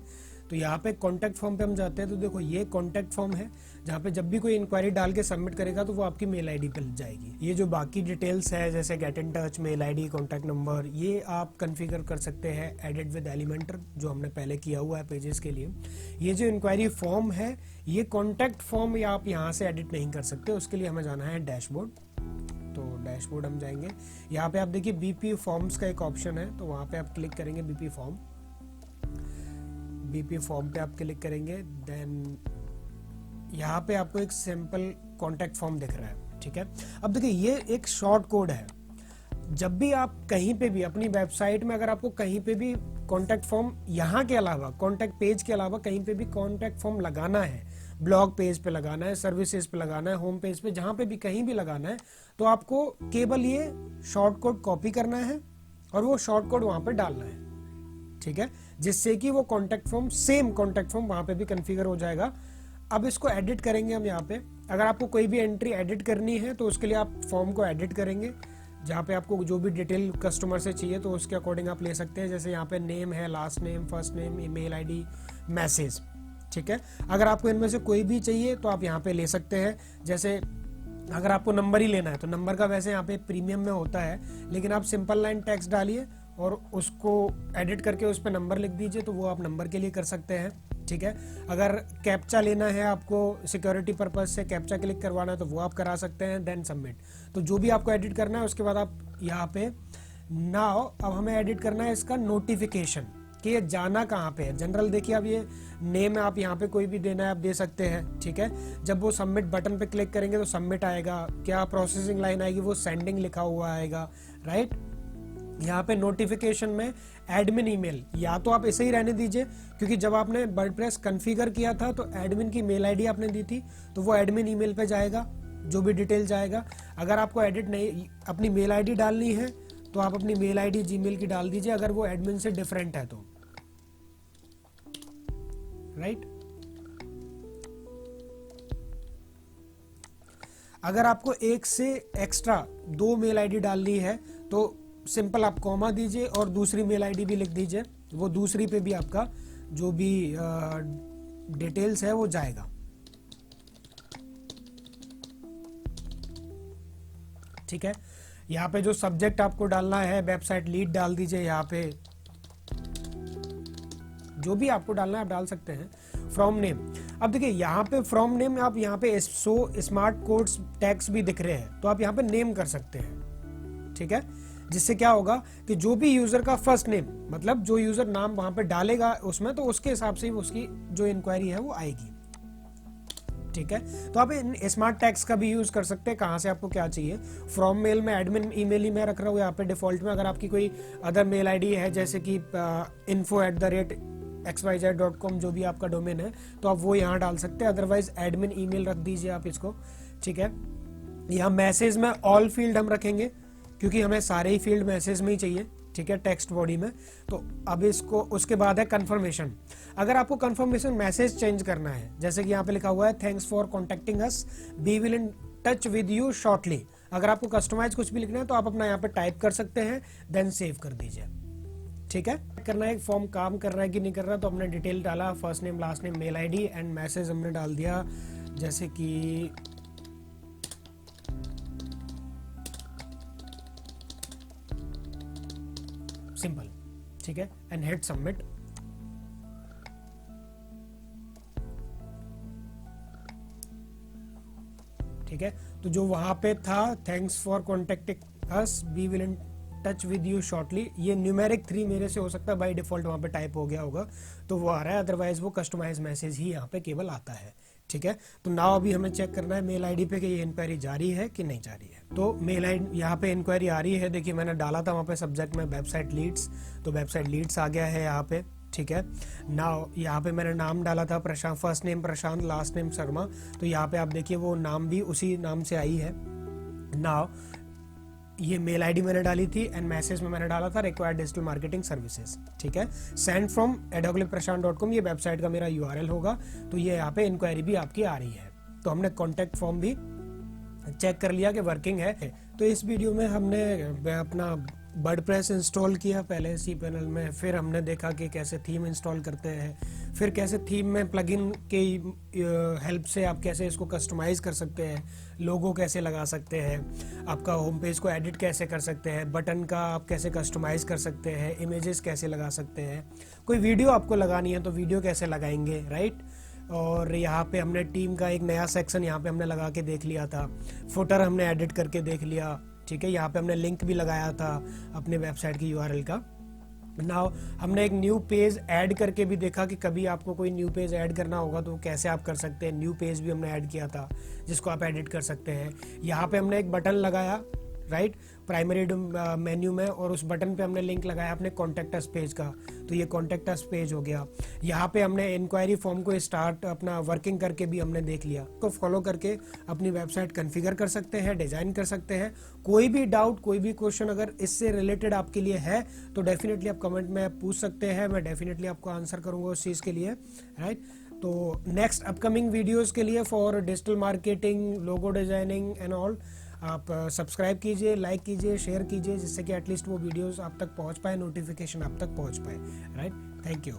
Speaker 1: तो यहाँ पे कॉन्टैक्ट फॉर्म पे हम जाते हैं, तो देखो ये कॉन्टैक्ट फॉर्म है, जहाँ पे जब भी कोई इंक्वायरी डाल के सबमिट करेगा तो वो आपकी मेल आईडी पे जाएगी। ये जो बाकी डिटेल्स है जैसे get in touch, mail ID, contact number, ये आप कन्फिगर कर सकते हैं एडिट विद एलिमेंटर, जो हमने पहले किया हुआ है पेजेस के लिए। ये जो इंक्वायरी फॉर्म है, ये कॉन्टैक्ट फॉर्म या आप यहाँ से एडिट नहीं कर सकते, उसके लिए हमें जाना है डैशबोर्ड। तो डैशबोर्ड हम जाएंगे, यहाँ पे आप देखिए BP फॉर्म्स का एक ऑप्शन है, तो वहाँ पे आप क्लिक करेंगे BP फॉर्म पे आप क्लिक करेंगे, देन यहाँ पे आपको एक सिंपल कॉन्टैक्ट फॉर्म दिख रहा है, ठीक है। अब देखिए ये एक शॉर्ट कोड है। जब भी आप कहीं पे भी अपनी वेबसाइट में अगर आपको कहीं पे भी कॉन्टैक्ट फॉर्म यहाँ के अलावा, कॉन्टैक्ट पेज के अलावा कहीं पे भी कॉन्टैक्ट फॉर्म लगाना है, ब्लॉग पेज पे लगाना है, सर्विसेज पे लगाना है, होम पेज पे, जहाँ पे भी कहीं भी लगाना है, तो आपको केवल ये शॉर्ट कोड कॉपी करना है और वो शॉर्ट कोड वहाँ पे डालना है, ठीक है, जिससे कि वो contact form, same contact form वहाँ पे भी कॉन्फ़िगर हो जाएगा। अब इसको एडिट करेंगे हम यहाँ पे। अगर आपको कोई भी एंट्री एडिट करनी है तो उसके लिए आप फॉर्म को एडिट करेंगे, जहाँ पे आपको जो भी डिटेल कस्टमर से चाहिए तो उसके अकॉर्डिंग आप ले सकते हैं। जैसे यहाँ पे नेम है, last name, first name, email ID, message, ठीक है। अगर आपको इनमें से कोई भी चाहिए तो आप यहाँ पे ले सकते हैं। जैसे अगर आपको नंबर ही लेना है तो नंबर का वैसे यहाँ पे प्रीमियम में होता है, लेकिन आप सिंपल लाइन टेक्स्ट डालिए और उसको एडिट करके उस पर नंबर लिख दीजिए, तो वो आप नंबर के लिए कर सकते हैं, ठीक है। अगर कैप्चा लेना है आपको, सिक्योरिटी पर्पज से कैप्चा क्लिक करवाना है तो वो आप करा सकते हैं, देन सबमिट। तो जो भी आपको एडिट करना है उसके बाद आप यहाँ पे नाउ, अब हमें एडिट करना है इसका नोटिफिकेशन कि ये जाना कहाँ पे है। जनरल देखिए, अब ये नेम है, आप यहाँ पे कोई भी देना है आप दे सकते हैं, ठीक है। जब वो सबमिट बटन पे क्लिक करेंगे तो सबमिट आएगा, क्या प्रोसेसिंग लाइन आएगी, वो सेंडिंग लिखा हुआ आएगा, राइट। यहाँ पे नोटिफिकेशन में एडमिन ईमेल, या तो आप इसे ही रहने दीजिए, क्योंकि जब आपने वर्डप्रेस कॉन्फ़िगर किया था तो एडमिन की मेल आईडी आपने दी थी, तो वो एडमिन ईमेल पे जाएगा, जो भी डिटेल जाएगा। अगर आपको एडिट नहीं, अपनी मेल आईडी डालनी है तो आप अपनी मेल आईडी जीमेल की डाल दीजिए, अगर वो एडमिन से डिफरेंट है तो, राइट। अगर आपको एक से एक्स्ट्रा 2 मेल आईडी डालनी है तो सिंपल आप कॉमा दीजिए और दूसरी मेल आईडी भी लिख दीजिए, वो दूसरी पे भी आपका जो भी डिटेल्स है वो जाएगा, ठीक है। यहाँ पे जो सब्जेक्ट आपको डालना है, वेबसाइट लीड डाल दीजिए, यहाँ पे जो भी आपको डालना है आप डाल सकते हैं। फ्रॉम नेम, अब देखिए यहाँ पे फ्रॉम नेम आप यहाँ पे स्मार्ट कोड्स टैग्स भी दिख रहे हैं, तो आप यहाँ पे नेम कर सकते हैं, ठीक है। जिससे क्या होगा कि जो भी यूजर का फर्स्ट नेम, मतलब जो यूजर नाम वहां पे डालेगा उसमें, तो उसके हिसाब से ही उसकी जो इंक्वायरी है वो आएगी, ठीक है। तो आप स्मार्ट टैग्स का भी यूज कर सकते हैं, कहाँ से आपको क्या चाहिए। फ्रॉम मेल में एडमिन ईमेल ही मैं रख रहा हूँ यहाँ पे डिफॉल्ट में। अगर आपकी कोई अदर मेल आईडी है, जैसे कि info@xyz.com जो भी आपका डोमेन है, तो आप वो यहाँ डाल सकते हैं, अदरवाइज एडमिन ईमेल रख दीजिए आप इसको, ठीक है। यहाँ मैसेज में ऑल फील्ड हम रखेंगे, क्योंकि हमें सारे ही फील्ड मैसेज में ही चाहिए, ठीक है, टेक्स्ट बॉडी में। तो अब इसको, उसके बाद है कंफर्मेशन। अगर आपको कंफर्मेशन मैसेज चेंज करना है, जैसे कि यहाँ पे लिखा हुआ है thanks for contacting us, we will in touch with you shortly. अगर आपको कस्टमाइज कुछ भी लिखना है तो आप अपना यहाँ पे टाइप कर सकते हैं, देन सेव कर दीजिए, ठीक है। करना है फॉर्म काम कर रहा है कि नहीं कर रहा, तो हमने डिटेल डाला, first name, last name, mail ID and message हमने डाल दिया, जैसे कि सिंपल, ठीक है, एंड हिट सबमिट। ठीक है, तो जो वहां पे था thanks for contacting us, we will in touch with you shortly, ये न्यूमेरिक 3 मेरे से हो सकता है, बाय डिफॉल्ट वहां पे टाइप हो गया होगा तो वो आ रहा है, अदरवाइज वो कस्टमाइज मैसेज ही यहाँ पे केवल आता है, ठीक है। तो नाउ अभी हमें चेक करना है मेल आईडी पे कि ये इंक्वायरी जारी है कि नहीं जारी है। तो मेल आईडी यहाँ पे इंक्वायरी आ रही है, देखिए मैंने डाला था वहाँ पे सब्जेक्ट में वेबसाइट लीड्स, तो वेबसाइट लीड्स आ गया है यहाँ पे, ठीक है। नाउ यहाँ पे मैंने नाम डाला था प्रशांत, फर्स्ट नेम प्रशांत, लास्ट नेम शर्मा, तो यहाँ पे आप देखिए वो नाम भी उसी नाम से आई है। नाउ ये मेल आईडी मैंने डाली थी एंड मैसेज में मैंने डाला था रिक्वायर्ड डिजिटल मार्केटिंग सर्विसेज, ठीक है। सेंड फ्रॉम @prashant.com, ये वेबसाइट का मेरा URL होगा, तो ये यहाँ पे इंक्वायरी भी आपकी आ रही है। तो हमने कॉन्टैक्ट फॉर्म भी चेक कर लिया कि वर्किंग है। तो इस वीडियो में हमने अपना वर्डप्रेस इंस्टॉल किया पहले cPanel में, फिर हमने देखा कि कैसे थीम इंस्टॉल करते हैं, फिर कैसे थीम में प्लगइन के हेल्प से आप कैसे इसको कस्टमाइज़ कर सकते हैं, लोगो कैसे लगा सकते हैं, आपका होम पेज को एडिट कैसे कर सकते हैं, बटन का आप कैसे कस्टमाइज़ कर सकते हैं, इमेजेस कैसे लगा सकते हैं, कोई वीडियो आपको लगानी है तो वीडियो कैसे लगाएंगे, राइट। और यहाँ पे हमने टीम का एक नया सेक्शन यहाँ पे हमने लगा के देख लिया था, फुटर हमने एडिट करके देख लिया, ठीक है। यहाँ पे हमने लिंक भी लगाया था अपने वेबसाइट की URL का, नाउ हमने एक न्यू पेज ऐड करके भी देखा कि कभी आपको कोई न्यू पेज ऐड करना होगा तो कैसे आप कर सकते हैं। न्यू पेज भी हमने ऐड किया था जिसको आप एडिट कर सकते हैं। यहाँ पे हमने एक बटन लगाया राइट प्राइमरी मेन्यू में, और उस बटन पे हमने लिंक लगाया अपने कॉन्टेक्ट अस पेज का, तो ये कॉन्टेक्ट अस पेज हो गया। यहाँ पे हमने इंक्वायरी फॉर्म को स्टार्ट अपना वर्किंग करके भी हमने देख लिया। तो फॉलो करके अपनी वेबसाइट कॉन्फ़िगर कर सकते हैं, डिज़ाइन कर सकते हैं। कोई भी डाउट, कोई भी क्वेश्चन अगर इससे रिलेटेड आपके लिए है तो डेफिनेटली आप कमेंट में पूछ सकते हैं, मैं डेफिनेटली आपको आंसर करूँगा उस चीज़ के लिए, राइट। तो नेक्स्ट अपकमिंग वीडियोज़ के लिए for digital marketing, logo designing and all, आप सब्सक्राइब कीजिए, लाइक कीजिए, शेयर कीजिए, जिससे कि एटलीस्ट वो वीडियोस आप तक पहुंच पाए, नोटिफिकेशन आप तक पहुंच पाए, राइट। Thank you.